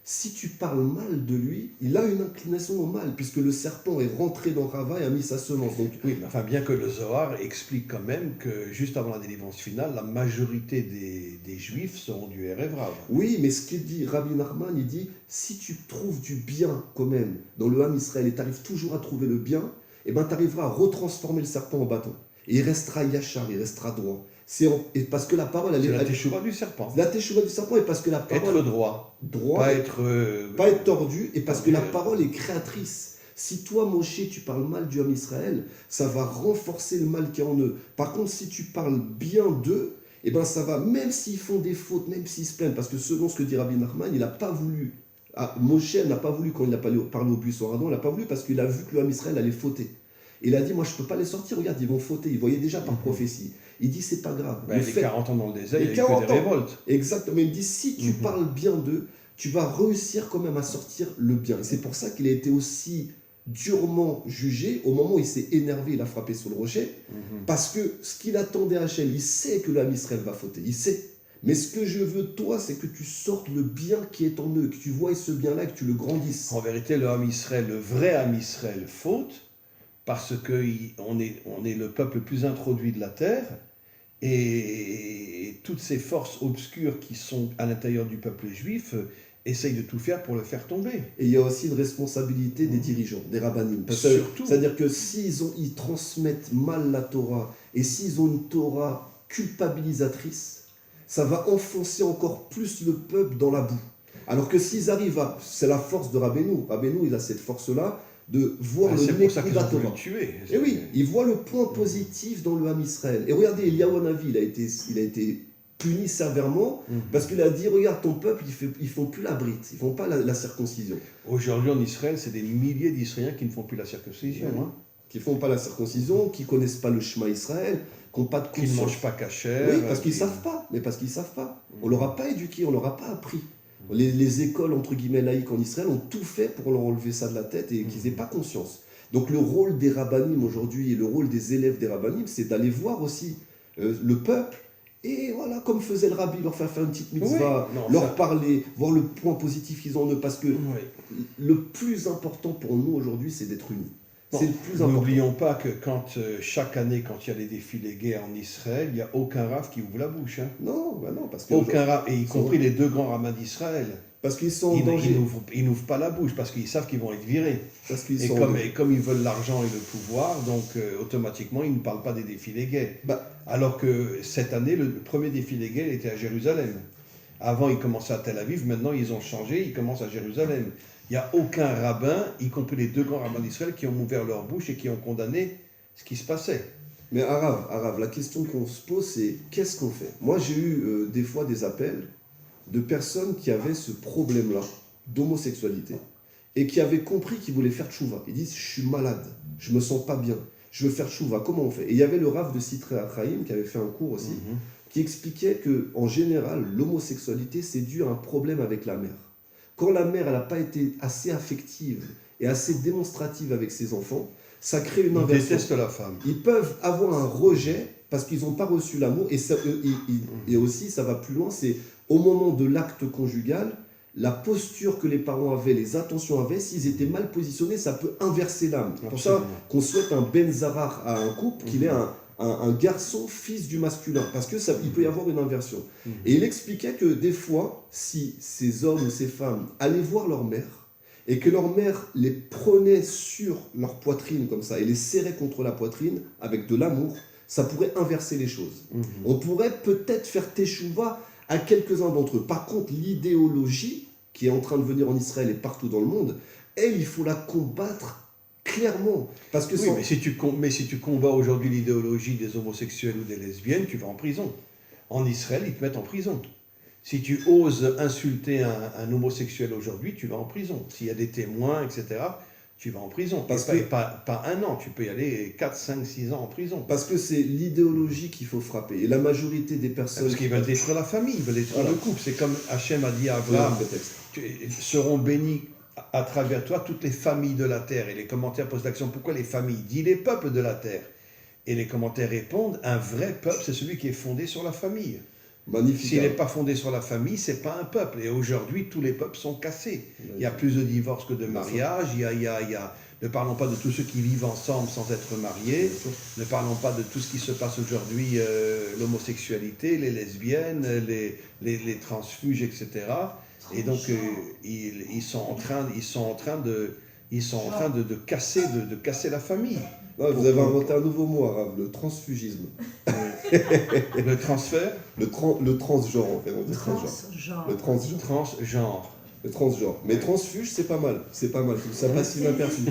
Si tu parles mal de lui, il a une inclination au mal, puisque le serpent est rentré dans Rava et a mis sa semence. Donc, oui, mais enfin, bien que le Zohar explique quand même que juste avant la délivrance finale, la majorité des Juifs seront du Erev Rav. oui, mais ce que dit Rabbi Nachman, il dit, si tu trouves du bien quand même dans le Ham Israël et tu arrives toujours à trouver le bien, eh ben, tu arriveras à retransformer le serpent en bâton. Et il restera yachar, il restera droit. Et parce que la parole, C'est la teshuva du serpent. La teshuva du serpent, et parce que la parole... Être droit. Pas être tordu, et parce que la parole est créatrice. Si toi, Moshe, tu parles mal du Ham Israël, ça va renforcer le mal qui est en eux. Par contre, si tu parles bien d'eux, eh ben ça va, même s'ils font des fautes, même s'ils se plaignent, parce que selon ce que dit Rabbi Nachman, il n'a pas voulu... Moshe n'a pas voulu, quand il a parlé au buisson ardent, il n'a pas voulu parce qu'il a vu que le Ham Israël allait fauter. Il a dit, moi je ne peux pas les sortir, regarde, ils vont fauter. Il voyait déjà par prophétie. Il dit, c'est pas grave. Les 40 ans dans le désert, il y a eu que des révoltes. Exactement. Il dit, si tu parles bien d'eux, tu vas réussir quand même à sortir le bien. Et c'est pour ça qu'il a été aussi durement jugé. Au moment où il s'est énervé, il a frappé sur le rocher. Parce que ce qu'il attendait à Hachem, il sait que le Ham Israël va fauter. Il sait. Mais ce que je veux de toi, c'est que tu sortes le bien qui est en eux, que tu vois ce bien-là, que tu le grandisses. En vérité, le Ham Israël, le vrai Ham Israël faute, parce qu'on est le peuple le plus introduit de la terre, et toutes ces forces obscures qui sont à l'intérieur du peuple juif essayent de tout faire pour le faire tomber. Et il y a aussi une responsabilité des dirigeants, des rabbinim. Surtout. C'est-à-dire que ils transmettent mal la Torah, et s'ils ont une Torah culpabilisatrice, ça va enfoncer encore plus le peuple dans la boue. Alors que s'ils arrivent à... C'est la force de Rabbeinu. Rabbeinu, il a cette force-là de voir le nez de la Torah. Et oui, il voit le point positif dans le Ham Israël. Et regardez, Eliyahu Hanavi, il a été puni sévèrement parce qu'il a dit, regarde, ton peuple, ils font plus la brite, ils font pas la circoncision. Aujourd'hui en Israël, c'est des milliers d'Israéliens qui ne font plus la circoncision. Qui font pas la circoncision, qui connaissent pas le Shema Israël, qui n'ont pas de conscience. Qui ne mangent pas kasher. Oui, parce qu'ils savent pas. Mais parce qu'ils savent pas. On leur a pas éduqué, on leur a pas appris. Les écoles, entre guillemets, laïques en Israël ont tout fait pour leur enlever ça de la tête et qu'ils n'aient pas conscience. Donc le rôle des rabbanim aujourd'hui et le rôle des élèves des rabbanim, c'est d'aller voir aussi le peuple et voilà, comme faisait le rabbi, leur faire une petite mitzvah, leur parler, voir le point positif qu'ils ont en eux. Parce que le plus important pour nous aujourd'hui, c'est d'être unis. C'est le plus important. N'oublions pas que chaque année, quand il y a des défilés gays en Israël, il n'y a aucun rav qui ouvre la bouche. Non, parce que aucun rav, et y compris les deux grands rabbins d'Israël. Parce qu'ils sont en danger. Ils n'ouvrent pas la bouche parce qu'ils savent qu'ils vont être virés. Et comme ils veulent l'argent et le pouvoir, donc automatiquement ils ne parlent pas des défilés gays. Alors que cette année, le premier défilé gay était à Jérusalem. Avant, il commençait à Tel Aviv, maintenant ils ont changé, ils commencent à Jérusalem. Il n'y a aucun rabbin, y compris les deux grands rabbins d'Israël, qui ont ouvert leur bouche et qui ont condamné ce qui se passait. Mais Arav, la question qu'on se pose, c'est qu'est-ce qu'on fait? Moi, j'ai eu des fois des appels de personnes qui avaient ce problème-là d'homosexualité et qui avaient compris qu'ils voulaient faire tchouva. Ils disent, je suis malade, je me sens pas bien, je veux faire tchouva, comment on fait? Et il y avait le rav de Sitré Achaïm qui avait fait un cours aussi, qui expliquait qu'en général, l'homosexualité, c'est dû à un problème avec la mère. Quand la mère n'a pas été assez affective et assez démonstrative avec ses enfants, ça crée une inversion. Ils détestent la femme. Ils peuvent avoir un rejet parce qu'ils n'ont pas reçu l'amour. Et aussi, ça va plus loin, c'est au moment de l'acte conjugal, la posture que les parents avaient, les attentions avaient, s'ils étaient mal positionnés, ça peut inverser l'âme. C'est pour ça qu'on souhaite un Ben Zarar à un couple, qu'il ait un garçon fils du masculin, parce que il peut y avoir une inversion. Et il expliquait que des fois, si ces hommes ou ces femmes allaient voir leur mère, et que leur mère les prenait sur leur poitrine comme ça, et les serrait contre la poitrine avec de l'amour, ça pourrait inverser les choses. On pourrait peut-être faire teshuva à quelques-uns d'entre eux. Par contre, l'idéologie qui est en train de venir en Israël et partout dans le monde, elle, il faut la combattre clairement. Parce que oui, mais si tu combats aujourd'hui l'idéologie des homosexuels ou des lesbiennes, tu vas en prison. En Israël, ils te mettent en prison. Si tu oses insulter un homosexuel aujourd'hui, tu vas en prison. S'il y a des témoins, etc., tu vas en prison. Pas 1 an, tu peux y aller 4, 5, 6 ans en prison. Parce que c'est l'idéologie qu'il faut frapper. Et la majorité des personnes... Parce qu'ils veulent détruire la famille, ils veulent détruire le couple. C'est comme Hachem a dit à Abraham, seront bénis à travers toi toutes les familles de la terre. Et les commentaires posent l'action, pourquoi les familles? Il dit les peuples de la terre. Et les commentaires répondent, un vrai peuple, c'est celui qui est fondé sur la famille. Magnifique. S'il n'est pas fondé sur la famille, c'est pas un peuple. Et aujourd'hui, tous les peuples sont cassés. Il y a plus de divorces que de mariages. Ne parlons pas de tous ceux qui vivent ensemble sans être mariés. Ne parlons pas de tout ce qui se passe aujourd'hui, l'homosexualité, les lesbiennes, les transfuges, etc. Et donc, ils sont en train de casser la famille. Ouais, vous avez inventé un nouveau mot arabe, le transfugisme. Le transfert? Le transgenre, en fait. On dit transgenre. Le transgenre. Le transgenre. Mais transfuge, c'est pas mal. C'est pas mal. Ça passe inaperçu.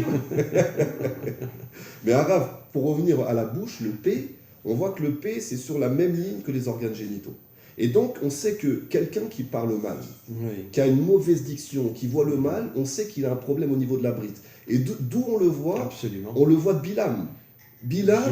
Mais arabe, pour revenir à la bouche, le P, on voit que le P, c'est sur la même ligne que les organes génitaux. Et donc, on sait que quelqu'un qui parle mal, qui a une mauvaise diction, qui voit le mal, on sait qu'il a un problème au niveau de la brite. Et d'où on le voit? Absolument. On le voit de Bilam. Bilam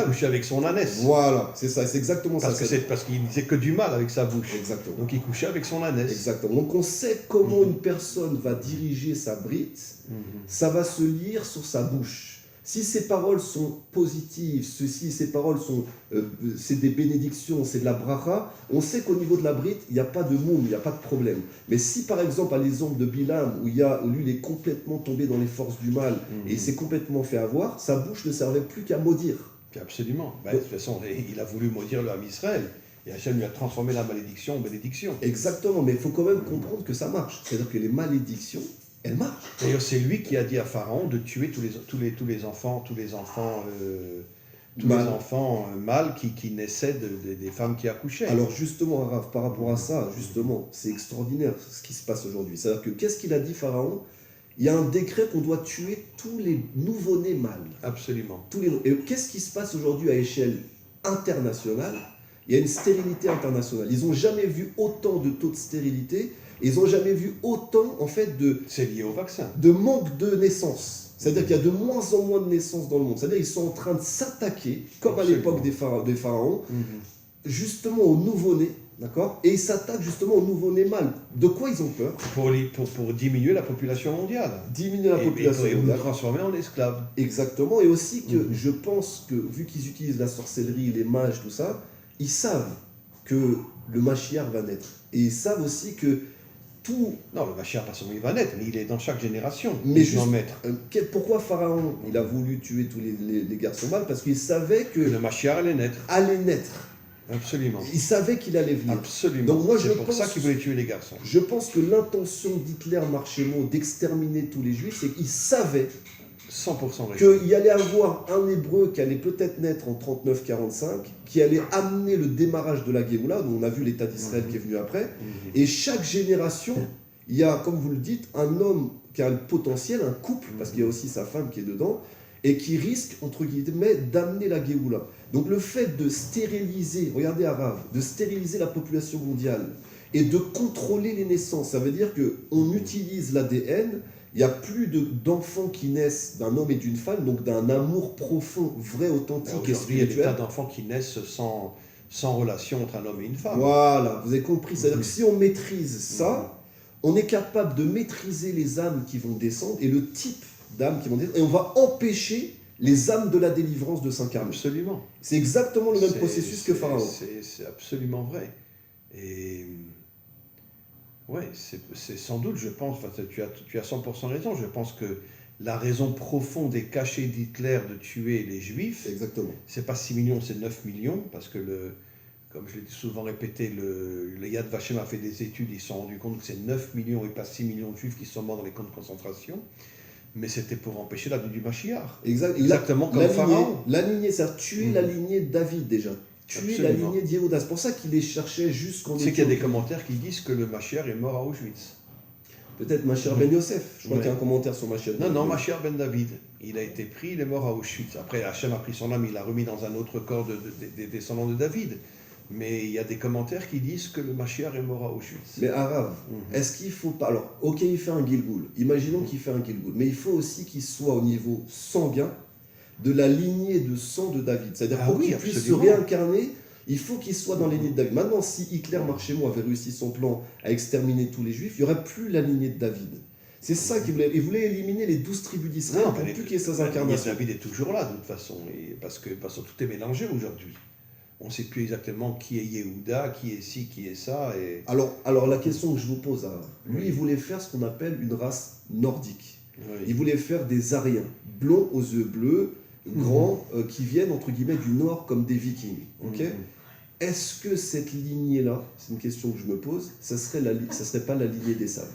couchait avec son ânesse. Voilà, c'est ça, c'est exactement ça. Parce qu'il disait que du mal avec sa bouche. Exactement. Donc il couchait avec son ânesse. Exactement. Donc on sait comment une personne va diriger sa brite, ça va se lire sur sa bouche. Si ces paroles sont positives, si ces paroles sont, c'est des bénédictions, c'est de la bracha, on sait qu'au niveau de la brite, il n'y a pas de moum, il n'y a pas de problème. Mais si par exemple, à l'exemple de Bilam, où lui, il est complètement tombé dans les forces du mal et il s'est complètement fait avoir, sa bouche ne servait plus qu'à maudire. Absolument. De toute façon, il a voulu maudire le Ham Israël. Et Hachem lui a transformé la malédiction en bénédiction. Exactement, mais il faut quand même comprendre que ça marche. C'est-à-dire que les malédictions, elles marchent. D'ailleurs, c'est lui qui a dit à Pharaon de tuer tous les enfants mâles qui naissaient des femmes qui accouchaient. Alors justement, Rav, par rapport à ça, justement, c'est extraordinaire ce qui se passe aujourd'hui. C'est-à-dire que qu'est-ce qu'il a dit Pharaon? Il y a un décret qu'on doit tuer tous les nouveau-nés mâles. Absolument. Et qu'est-ce qui se passe aujourd'hui à échelle internationale? Il y a une stérilité internationale. Ils n'ont jamais vu autant de taux de stérilité. Ils n'ont jamais vu autant, en fait, c'est lié au vaccin. De manque de naissance. C'est-à-dire qu'il y a de moins en moins de naissances dans le monde. C'est-à-dire qu'ils sont en train de s'attaquer, comme à l'époque des pharaons, justement aux nouveau-nés, d'accord? Et ils s'attaquent justement aux nouveau-nés mâles. De quoi ils ont peur? Pour diminuer la population mondiale. Diminuer la population mondiale. Et nous transformer en esclaves. Exactement. Et aussi que je pense que, vu qu'ils utilisent la sorcellerie, les mages, tout ça, ils savent que le Mashiach va naître. Et ils savent aussi que non, le Mashiach, pas seulement il va naître, mais il est dans chaque génération. Mais pourquoi Pharaon, il a voulu tuer tous les garçons mâles? Parce qu'il savait que le Mashiach allait naître. Absolument. Il savait qu'il allait venir. Absolument. Donc moi, c'est pour ça qu'il voulait tuer les garçons. Je pense que l'intention d'Hitler, Marchémo, d'exterminer tous les juifs, c'est qu'il savait 100% qu'il y allait avoir un Hébreu qui allait peut-être naître en 39-45, qui allait amener le démarrage de la Géoula, dont on a vu l'État d'Israël qui est venu après. Et chaque génération, il y a, comme vous le dites, un homme qui a le potentiel, un couple, parce qu'il y a aussi sa femme qui est dedans, et qui risque, entre guillemets, d'amener la Géoula. Donc le fait de stériliser, regardez Arav, de stériliser la population mondiale et de contrôler les naissances, ça veut dire qu'on utilise l'ADN. Il n'y a plus d'enfants qui naissent d'un homme et d'une femme, donc d'un amour profond, vrai, authentique et spirituel. Il y a des tas d'enfants qui naissent sans relation entre un homme et une femme. Voilà, vous avez compris. C'est-à-dire que si on maîtrise ça, on est capable de maîtriser les âmes qui vont descendre et le type d'âmes qui vont descendre, et on va empêcher les âmes de la délivrance de s'incarner. Absolument. C'est exactement le même processus que Pharaon. C'est absolument vrai. Et Ouais, c'est sans doute, je pense, enfin, tu as 100% raison, je pense que la raison profonde et cachée d'Hitler de tuer les Juifs, Exactement. c'est pas 6 millions, c'est 9 millions, parce que, comme je l'ai souvent répété, le Yad Vashem a fait des études, ils se sont rendus compte que c'est 9 millions et pas 6 millions de Juifs qui sont morts dans les camps de concentration, mais c'était pour empêcher la venue du Mashiach. Exactement comme Pharaon. La lignée, c'est-à-dire tuer la lignée de David déjà. Tuer la lignée d'Yehuda. C'est pour ça qu'il les cherchait jusqu'en Tu sais qu'il y a des commentaires qui disent que le Mashiach est mort à Auschwitz. Peut-être Mashiach ben Yosef. Je crois qu'il y a un commentaire sur Mashiach. Non, Mashiach ben David. Il a été pris, il est mort à Auschwitz. Après, Hachem a pris son âme, il l'a remis dans un autre corps des descendants de David. Mais il y a des commentaires qui disent que le Mashiach est mort à Auschwitz. Mais Arav, est-ce qu'il faut pas... Alors, ok, il fait un Gilgoul. Imaginons qu'il fait un Gilgoul. Mais il faut aussi qu'il soit au niveau sanguin de la lignée de sang de David. C'est-à-dire pour qu'il puisse se réincarner, il faut qu'il soit dans la lignée de David. Maintenant, si Hitler, Marchémo, avait réussi son plan à exterminer tous les Juifs, il n'y aurait plus la lignée de David. C'est ça qu'il voulait. Il voulait éliminer les 12 tribus d'Israël pour plus qu'il y ait ces incarnations. David est toujours là, de toute façon, parce que tout est mélangé aujourd'hui. On ne sait plus exactement qui est Yehuda, qui est ci, qui est ça. Et... Alors la question que je vous pose, lui, il voulait faire ce qu'on appelle une race nordique. Oui. Il voulait faire des Ariens, blonds aux yeux bleus, grands, qui viennent, entre guillemets, du nord comme des Vikings. Okay. Est-ce que cette lignée-là, c'est une question que je me pose, ça serait pas la lignée d'Esav?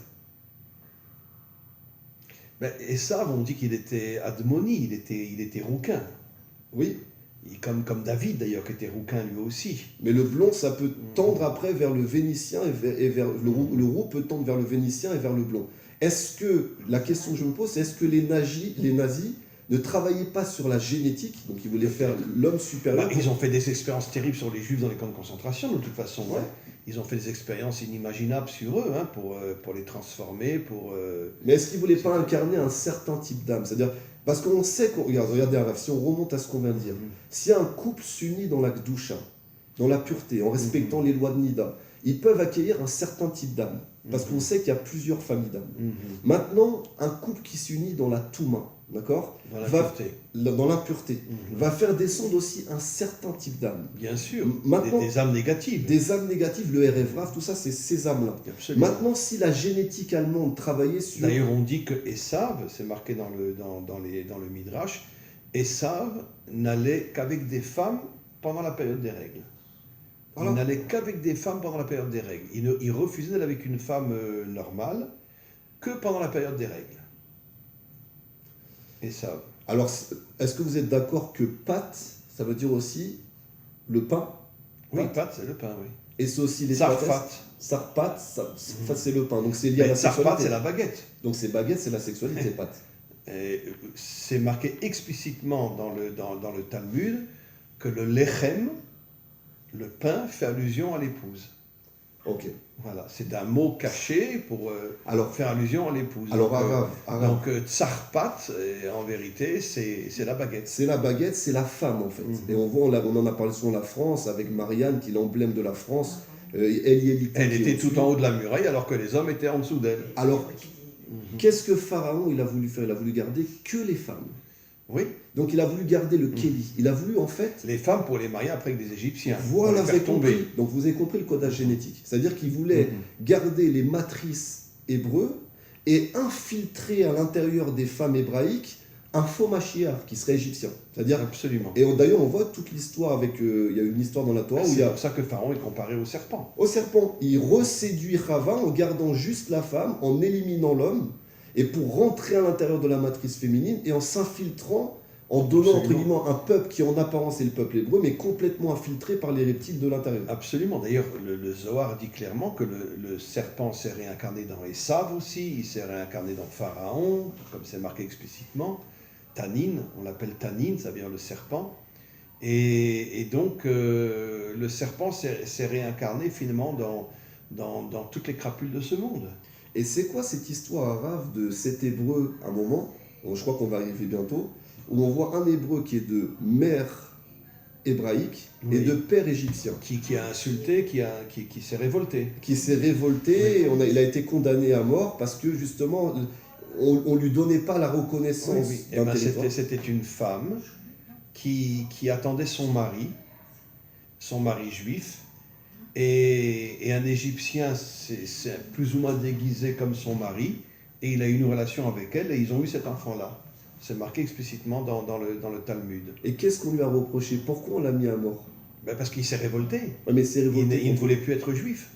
Ben, Esav, on dit qu'il était Admoni, il était rouquin. Oui. Comme David d'ailleurs, qui était rouquin lui aussi. Mais le blond, ça peut tendre après vers le vénitien, et vers le roux peut tendre vers le vénitien et vers le blond. Est-ce que, la question que je me pose, c'est est-ce que les nazis ne travaillaient pas sur la génétique, donc ils voulaient faire l'homme supérieur. Ils ont fait des expériences terribles sur les juifs dans les camps de concentration, de toute façon. Ouais. Ils ont fait des expériences inimaginables sur eux, pour les transformer, Mais est-ce qu'ils ne voulaient pas incarner un certain type d'âme? C'est-à-dire, parce qu'on sait, regardez, si on remonte à ce qu'on vient de dire, si un couple s'unit dans la Gdoucha, dans la pureté, en respectant les lois de Nida, ils peuvent accueillir un certain type d'âme, parce qu'on sait qu'il y a plusieurs familles d'âmes. Maintenant, un couple qui s'unit dans la Touma, d'accord, dans l'impureté, va faire descendre aussi un certain type d'âme. Bien sûr, des âmes négatives. Des âmes négatives, le Erev-Rav, tout ça, c'est ces âmes-là. Absolument. Maintenant, si la génétique allemande travaillait sur... D'ailleurs, on dit que Esav, c'est marqué dans le Midrash, Esav n'allait qu'avec des femmes pendant la période des règles. Il n'allait qu'avec des femmes pendant la période des règles. Il refusait d'aller avec une femme normale que pendant la période des règles. Esav. Alors, est-ce que vous êtes d'accord que Pat, ça veut dire aussi le pain? Oui, Pat, c'est le pain, oui. Et c'est aussi les Sarfat. Sarfat, c'est le pain. Donc c'est lié à la sexualité. Sarfat, c'est la baguette. Donc c'est baguette, c'est la sexualité, Pat. C'est marqué explicitement dans le Talmud que le lechem, le pain, fait allusion à l'épouse. Ok. Voilà, c'est un mot caché pour faire allusion à l'épouse. Donc tsarpat, en vérité, c'est la baguette. C'est la baguette, c'est la femme en fait. Et on en a parlé sur la France avec Marianne, qui est l'emblème de la France. Elle était tout en haut de la muraille alors que les hommes étaient en dessous d'elle. Alors, qu'est-ce que Pharaon il a voulu faire? Il a voulu garder que les femmes. Oui. Donc il a voulu garder le Kéli. Il a voulu en fait... Les femmes pour les marier après avec des Égyptiens. Voilà, vous avez compris. Donc vous avez compris le codage génétique. C'est-à-dire qu'il voulait garder les matrices hébreux et infiltrer à l'intérieur des femmes hébraïques un faux Mashiach qui serait égyptien. C'est-à-dire... Absolument. Et d'ailleurs on voit toute l'histoire avec... il y a une histoire dans la Torah où il y a... C'est pour ça que Pharaon est comparé au serpent. Au serpent. Il reséduit Chava en gardant juste la femme, en éliminant l'homme, et pour rentrer à l'intérieur de la matrice féminine et en s'infiltrant, en donnant entre guillemets un peuple qui en apparence est le peuple hébreu, mais complètement infiltré par les reptiles de l'intérieur. Absolument. D'ailleurs, le Zohar dit clairement que le serpent s'est réincarné dans Esav aussi, il s'est réincarné dans Pharaon, comme c'est marqué explicitement. Tanin, on l'appelle Tanin, ça veut dire le serpent. Et donc, le serpent s'est réincarné finalement dans toutes les crapules de ce monde. Et c'est quoi cette histoire arabe de cet hébreu, à un moment, je crois qu'on va arriver bientôt, où on voit un hébreu qui est de mère hébraïque et de père égyptien. Qui a insulté, qui s'est révolté. Qui s'est révolté, et il a été condamné à mort parce que justement, on ne lui donnait pas la reconnaissance d'un territoire. C'était une femme qui attendait son mari juif, et un Égyptien c'est plus ou moins déguisé comme son mari, et il a eu une relation avec elle, et ils ont eu cet enfant-là. C'est marqué explicitement dans le Talmud. Et qu'est-ce qu'on lui a reproché? Pourquoi on l'a mis à mort? Ben parce qu'il s'est révolté. Ouais, mais c'est révolté. Il ne voulait plus être juif.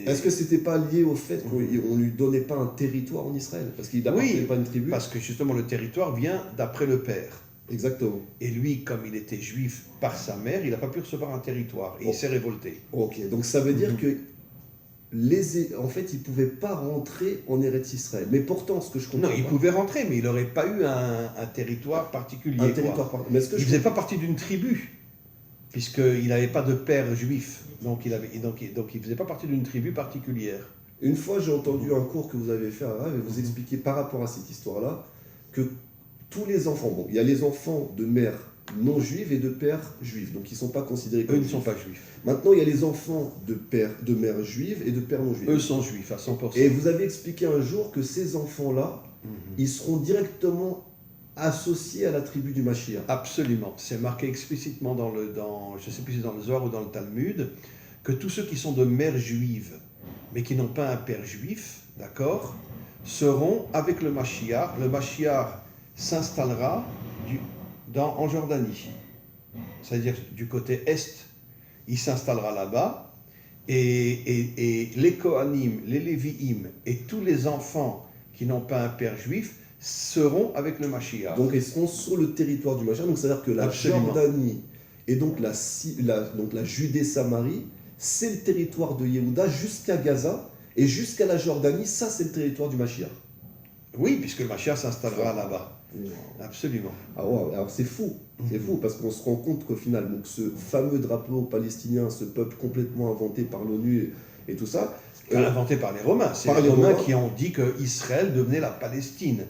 Est-ce que c'était pas lié au fait qu'on lui donnait pas un territoire en Israël? Parce qu'il n'appartenait pas à une tribu? Parce que justement le territoire vient d'après le père. Exactement. Et lui, comme il était juif par sa mère, il n'a pas pu recevoir un territoire. Et il s'est révolté. Ok, donc ça veut dire que en fait, il ne pouvait pas rentrer en Eretz Israël. Mais pourtant, ce que je comprends. Non, il pouvait rentrer, mais il n'aurait pas eu un territoire particulier. Un territoire il ne faisait pas partie d'une tribu, puisqu'il n'avait pas de père juif. Donc il ne faisait pas partie d'une tribu particulière. Une fois, j'ai entendu un cours que vous avez fait à Rav, et vous expliquez par rapport à cette histoire-là que tous les enfants, bon, il y a les enfants de mères non juives et de pères juifs, donc ils ne sont pas considérés comme Eux ne juifs. sont pas juifs. Maintenant, il y a les enfants de mères juives et de pères non juifs. Eux sont juifs à 100%. Et vous avez expliqué un jour que ces enfants-là, ils seront directement associés à la tribu du Mashiach. Absolument. C'est marqué explicitement je ne sais plus si c'est dans le Zohar ou dans le Talmud, que tous ceux qui sont de mères juives, mais qui n'ont pas un père juif, d'accord, seront avec le Mashiach. Le Mashiach s'installera en Jordanie. C'est-à-dire du côté est, il s'installera là-bas, et les Kohanim, les Lévi'im et tous les enfants qui n'ont pas un père juif seront avec le Mashiach. Donc ils seront sur le territoire du Mashiach, donc c'est-à-dire que la Jordanie et donc la Judée-Samarie, c'est le territoire de Yehuda jusqu'à Gaza, et jusqu'à la Jordanie, ça c'est le territoire du Mashiach. Oui, puisque le Mashiach s'installera là-bas. Absolument. Ah ouais, alors c'est fou, parce qu'on se rend compte qu'au final, donc ce fameux drapeau palestinien, ce peuple complètement inventé par l'ONU et tout ça... inventé par les Romains. C'est les Romains qui ont dit qu'Israël devenait la Palestine,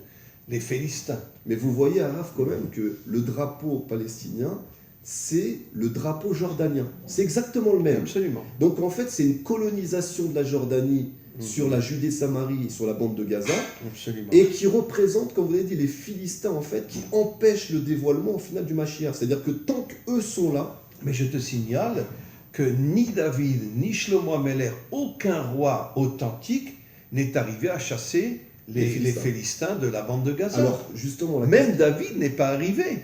les Philistins. Mais vous voyez, Araf, quand même, que le drapeau palestinien, c'est le drapeau jordanien. C'est exactement le même. Absolument. Donc en fait, c'est une colonisation de la Jordanie sur la Judée-Samarie, sur la bande de Gaza, absolument, et qui représente, comme vous l'avez dit, les Philistins, en fait, qui empêchent le dévoilement au final du Mashiach. C'est-à-dire que tant qu'eux sont là... Mais je te signale que ni David, ni Shlomo Ameler, aucun roi authentique n'est arrivé à chasser les Philistins de la bande de Gaza. Alors, justement... Même David n'est pas arrivé.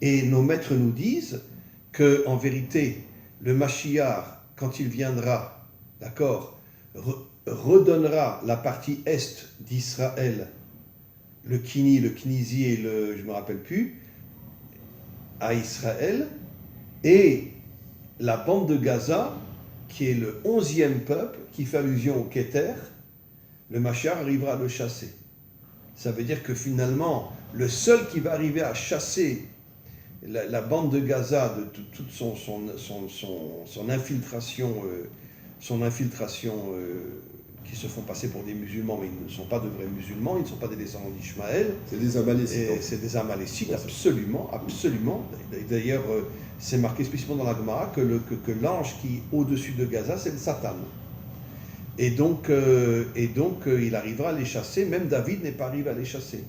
Et nos maîtres nous disent que, en vérité, le Mashiach, quand il viendra, d'accord, redonnera la partie est d'Israël, le Kini, le Knizi et je ne me rappelle plus, à Israël, et la bande de Gaza, qui est le 11e peuple, qui fait allusion au Keter, le Mashiach arrivera à le chasser. Ça veut dire que finalement, le seul qui va arriver à chasser la bande de Gaza de toute son infiltration, qui se font passer pour des musulmans, mais ils ne sont pas de vrais musulmans, ils ne sont pas des descendants d'Ishmaël. C'est des Amalécites. C'est des Amalécites, absolument, absolument. D'ailleurs, c'est marqué spécifiquement dans la Gemara que l'ange qui est au-dessus de Gaza, c'est le Satan. Et donc, il arrivera à les chasser, même David n'est pas arrivé à les chasser.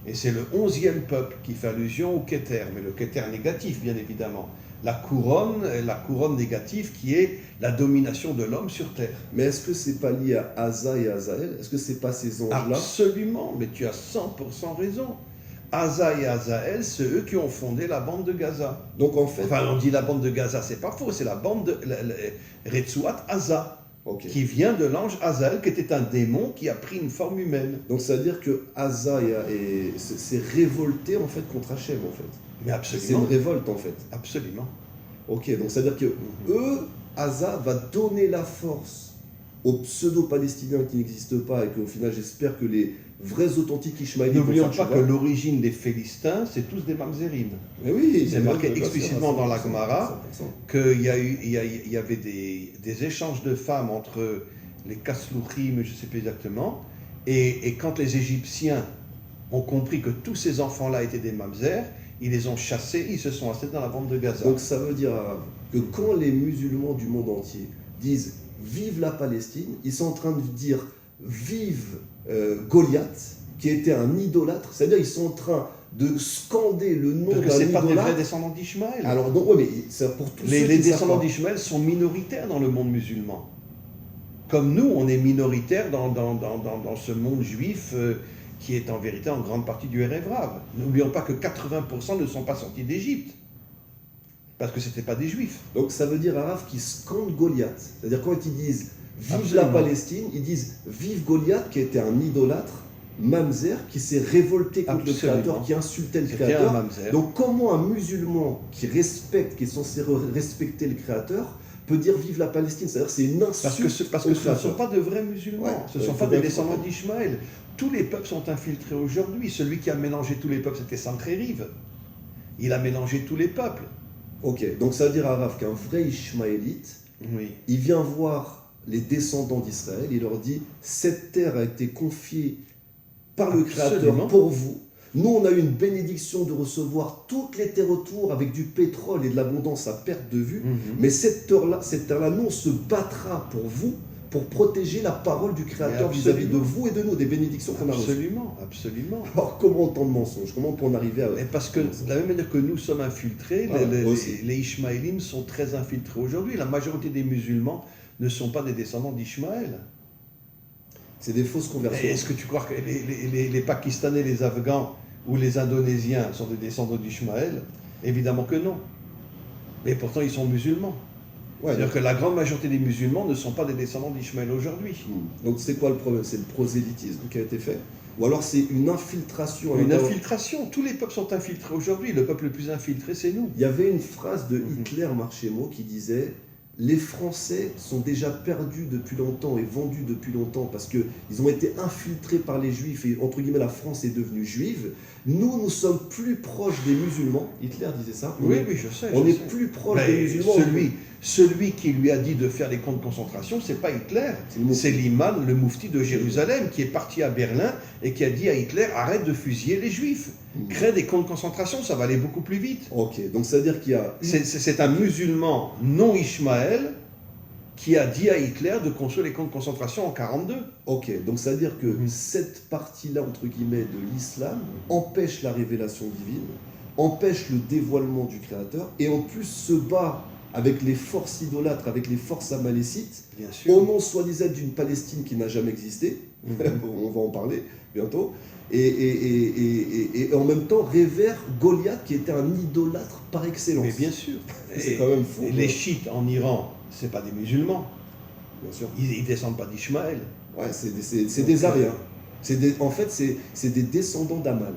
Et c'est le 11e peuple qui fait allusion au Keter, mais le Keter négatif, bien évidemment. La couronne négative qui est la domination de l'homme sur terre. Mais est-ce que c'est pas lié à Asa et Azaël? Est-ce que c'est pas ces anges-là? Absolument, mais tu as 100% raison. Asa et Azaël, c'est eux qui ont fondé la bande de Gaza. Donc en fait... Enfin, on dit la bande de Gaza, c'est pas faux, c'est la bande de Retsuat Asa. Okay. Qui vient de l'ange Azaël, qui était un démon qui a pris une forme humaine. Donc ça veut dire que Asa s'est révolté en fait contre Hachem en fait. Mais absolument. C'est une révolte en fait. Absolument. Ok, donc ça veut dire que eux, Asa va donner la force aux pseudo-palestiniens qui n'existent pas et qu'au final j'espère que les vrais authentiques Ishmaélites... N'oublions pas que l'origine des Philistins, c'est tous des mamzerim. Mais oui, c'est marqué explicitement dans la Gemara qu'il y avait des échanges de femmes entre les Kaslouchim, je ne sais plus exactement, et quand les Égyptiens ont compris que tous ces enfants-là étaient des mamzer, ils les ont chassés, ils se sont installés dans la bande de Gaza. Donc ça veut dire que quand les musulmans du monde entier disent « Vive la Palestine », ils sont en train de dire « Vive Goliath », qui était un idolâtre, c'est-à-dire ils sont en train de scander le nom Parce que d'un ce n'est pas des idolâtre. vrais descendants d'Ishmaël. Alors, donc, ouais, mais c'est pour tous ceux Les qui savent descendants pas. d'Ishmaël sont minoritaires dans le monde musulman. Comme nous, on est minoritaires dans ce monde juif qui est en vérité en grande partie du Erev Rav. N'oublions pas que 80% ne sont pas sortis d'Égypte. Parce que ce n'étaient pas des juifs. Donc ça veut dire Araf qui scande Goliath. C'est-à-dire quand ils disent vive Absolument. la Palestine, ils disent vive Goliath qui était un idolâtre, mamzer, qui s'est révolté contre Absolument. le Créateur, qui insultait le C'était un Créateur. mamzer. Donc comment un musulman qui respecte, qui est censé respecter le Créateur, peut dire vive la Palestine? C'est-à-dire c'est une insulte Parce au que ce ne Créateur. sont pas de vrais musulmans. Ouais, Ce ne sont faut pas bien des descendants comprendre. d'Ishmaël. Tous les peuples sont infiltrés aujourd'hui. Celui qui a mélangé tous les peuples, c'était Sanchériv. Il a mélangé tous les peuples. Ok, donc ça veut dire Araf qu'un vrai Ishmaélite, Oui. il vient voir les descendants d'Israël, il leur dit cette terre a été confiée par le Absolument. Créateur pour vous. Nous, on a eu une bénédiction de recevoir toutes les terres autour avec du pétrole et de l'abondance à perte de vue. Mhm. Mais cette terre-là, nous, on se battra pour vous, pour protéger la parole du Créateur Mais vis-à-vis de absolument. vous et de nous, des bénédictions qu'on a reçues. Absolument, absolument. Alors, comment autant de mensonges? Comment on peut en arriver à... Et parce que, de la même manière que nous sommes infiltrés, Voilà, aussi. les Ishmaélim sont très infiltrés aujourd'hui. La majorité des musulmans ne sont pas des descendants d'Ishmaël. C'est des fausses conversions. Et est-ce que tu crois que les Pakistanais, les Afghans ou les Indonésiens sont des descendants d'Ishmaël? Évidemment que non. Mais pourtant, ils sont musulmans. Ouais, C'est-à-dire que la grande majorité des musulmans ne sont pas des descendants d'Ishmaël aujourd'hui. donc c'est quoi le problème? C'est le prosélytisme qui a été fait? Ou alors c'est une infiltration à Une l'intérieur- infiltration. Tous les peuples sont infiltrés aujourd'hui. Le peuple le plus infiltré, c'est nous. Il y avait une phrase de Hitler Marchemo qui disait les Français sont déjà perdus depuis longtemps et vendus depuis longtemps parce qu'ils ont été infiltrés par les Juifs et entre guillemets la France est devenue juive. Nous sommes plus proches des musulmans. Hitler disait ça. Oui, oui, je sais. On je est sais. plus proches Mais des musulmans. celui qui lui a dit de faire les camps de concentration, c'est pas Hitler, C'est le mufti. c'est l'imam, le mufti de Jérusalem, qui est parti à Berlin et qui a dit à Hitler arrête de fusiller les juifs, crée des camps de concentration, ça va aller beaucoup plus vite. Ok, donc ça veut dire qu'il y a... C'est un musulman non Ishmaël qui a dit à Hitler de construire les camps de concentration en 1942. Ok, donc ça veut dire que Mhm. cette partie-là, entre guillemets, de l'islam empêche la révélation divine, empêche le dévoilement du Créateur, et en plus se bat avec les forces idolâtres, avec les forces amalécites, Bien sûr. au nom soi-disant d'une Palestine qui n'a jamais existé, on va en parler bientôt, et en même temps révère Goliath qui était un idolâtre par excellence. Mais bien sûr. C'est Et- quand même fou. et les chiites en Iran, c'est pas des musulmans, Bien sûr. ils descendent pas d'Ishmaël. Ouais, c'est des Ariens. En fait, c'est des descendants d'Aman.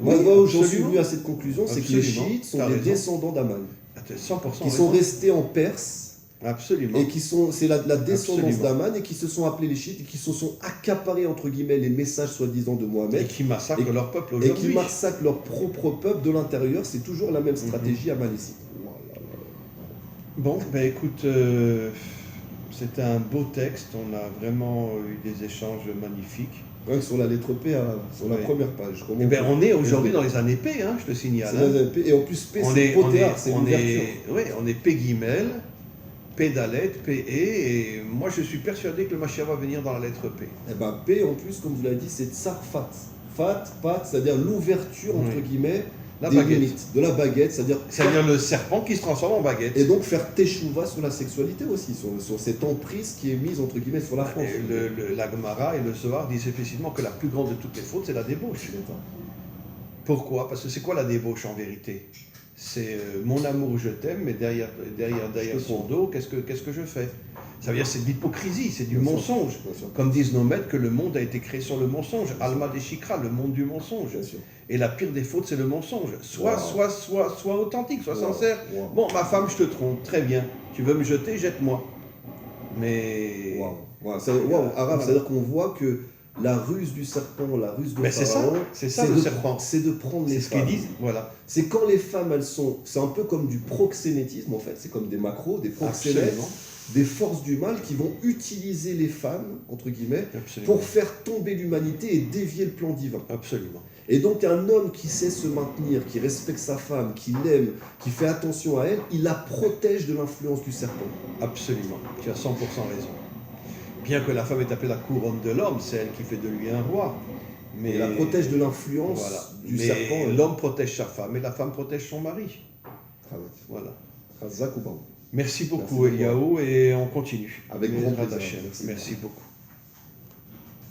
Moi, Oui, où j'en suis absolument. venu à cette conclusion, c'est que les Absolument. chiites sont T'as des raison. descendants d'Aman, 100% qui sont raison. restés en Perse, Absolument. et c'est la descendance Absolument. d'Aman, et qui se sont appelés les chiites, et qui se sont accaparés, entre guillemets, les messages soi-disant de Et Mohamed, qui massacrent et- leur peuple et qui aujourd'hui. massacrent leur propre peuple de l'intérieur. C'est toujours la même stratégie amalécite. Bon, ben écoute, c'était un beau texte. On a vraiment eu des échanges magnifiques. Ouais, sur la lettre P, sur la Oui. première page. Eh ben, on est aujourd'hui dans les années P, hein, je te signale. C'est hein. la P, et en plus, P, On c'est est, on est, potéard, c'est on l'ouverture. est, ouais, on est P Guimel, P Dalet, P E, et moi je suis persuadé que le Mashiach va venir dans la lettre P. Eh ben, P, en plus, comme vous l'avez dit, c'est Tsarfat. Fat, pat, c'est-à-dire l'ouverture, entre Oui. guillemets, La des baguette. limites, de la baguette, c'est-à-dire... C'est-à-dire le serpent qui se transforme en baguette. Et donc faire teshuva sur la sexualité aussi, sur cette emprise qui est mise, entre guillemets, sur la France. Et la Gemara et le Zohar disent explicitement que la plus grande de toutes les fautes, c'est la débauche. Pourquoi? Parce que c'est quoi la débauche en vérité? C'est mon amour, je t'aime, mais derrière son dos, qu'est-ce que je fais? Ça veut dire c'est de l'hypocrisie, c'est du Bien sûr. mensonge. Bien sûr, Comme disent nos maîtres que le monde a été créé sur le mensonge. Alma de Shikra, le monde du mensonge. bien sûr. Et la pire des fautes, c'est le mensonge. Sois authentique, sois Wow. sincère. Wow. Bon, ma femme, je te trompe, très bien. Tu veux me jeter, jette-moi. Mais. Waouh. Wow. Arabe, c'est-à-dire qu'on voit que la ruse du serpent, la ruse de Mais c'est ça, Pharaon, c'est ça le serpent. C'est de prendre les C'est ce qu'ils femmes. disent, voilà. C'est quand les femmes, elles sont... C'est un peu comme du proxénétisme, en fait. C'est comme des macros, des proxénètes, Absolument. des forces du mal qui vont utiliser les femmes, entre guillemets, Absolument. pour faire tomber l'humanité et dévier le plan divin. Absolument. Et donc un homme qui sait se maintenir, qui respecte sa femme, qui l'aime, qui fait attention à elle, il la protège de l'influence du serpent. Absolument. Tu as 100% raison. Bien que la femme est appelée la couronne de l'homme, c'est elle qui fait de lui un roi. Mais Et la protège de l'influence voilà. du Mais serpent. l'homme protège sa femme et la femme protège son mari. Voilà. Chazak ou pas. Merci beaucoup, Merci beaucoup. Eliaou, et on continue. Avec grand plaisir. Merci Merci. beaucoup.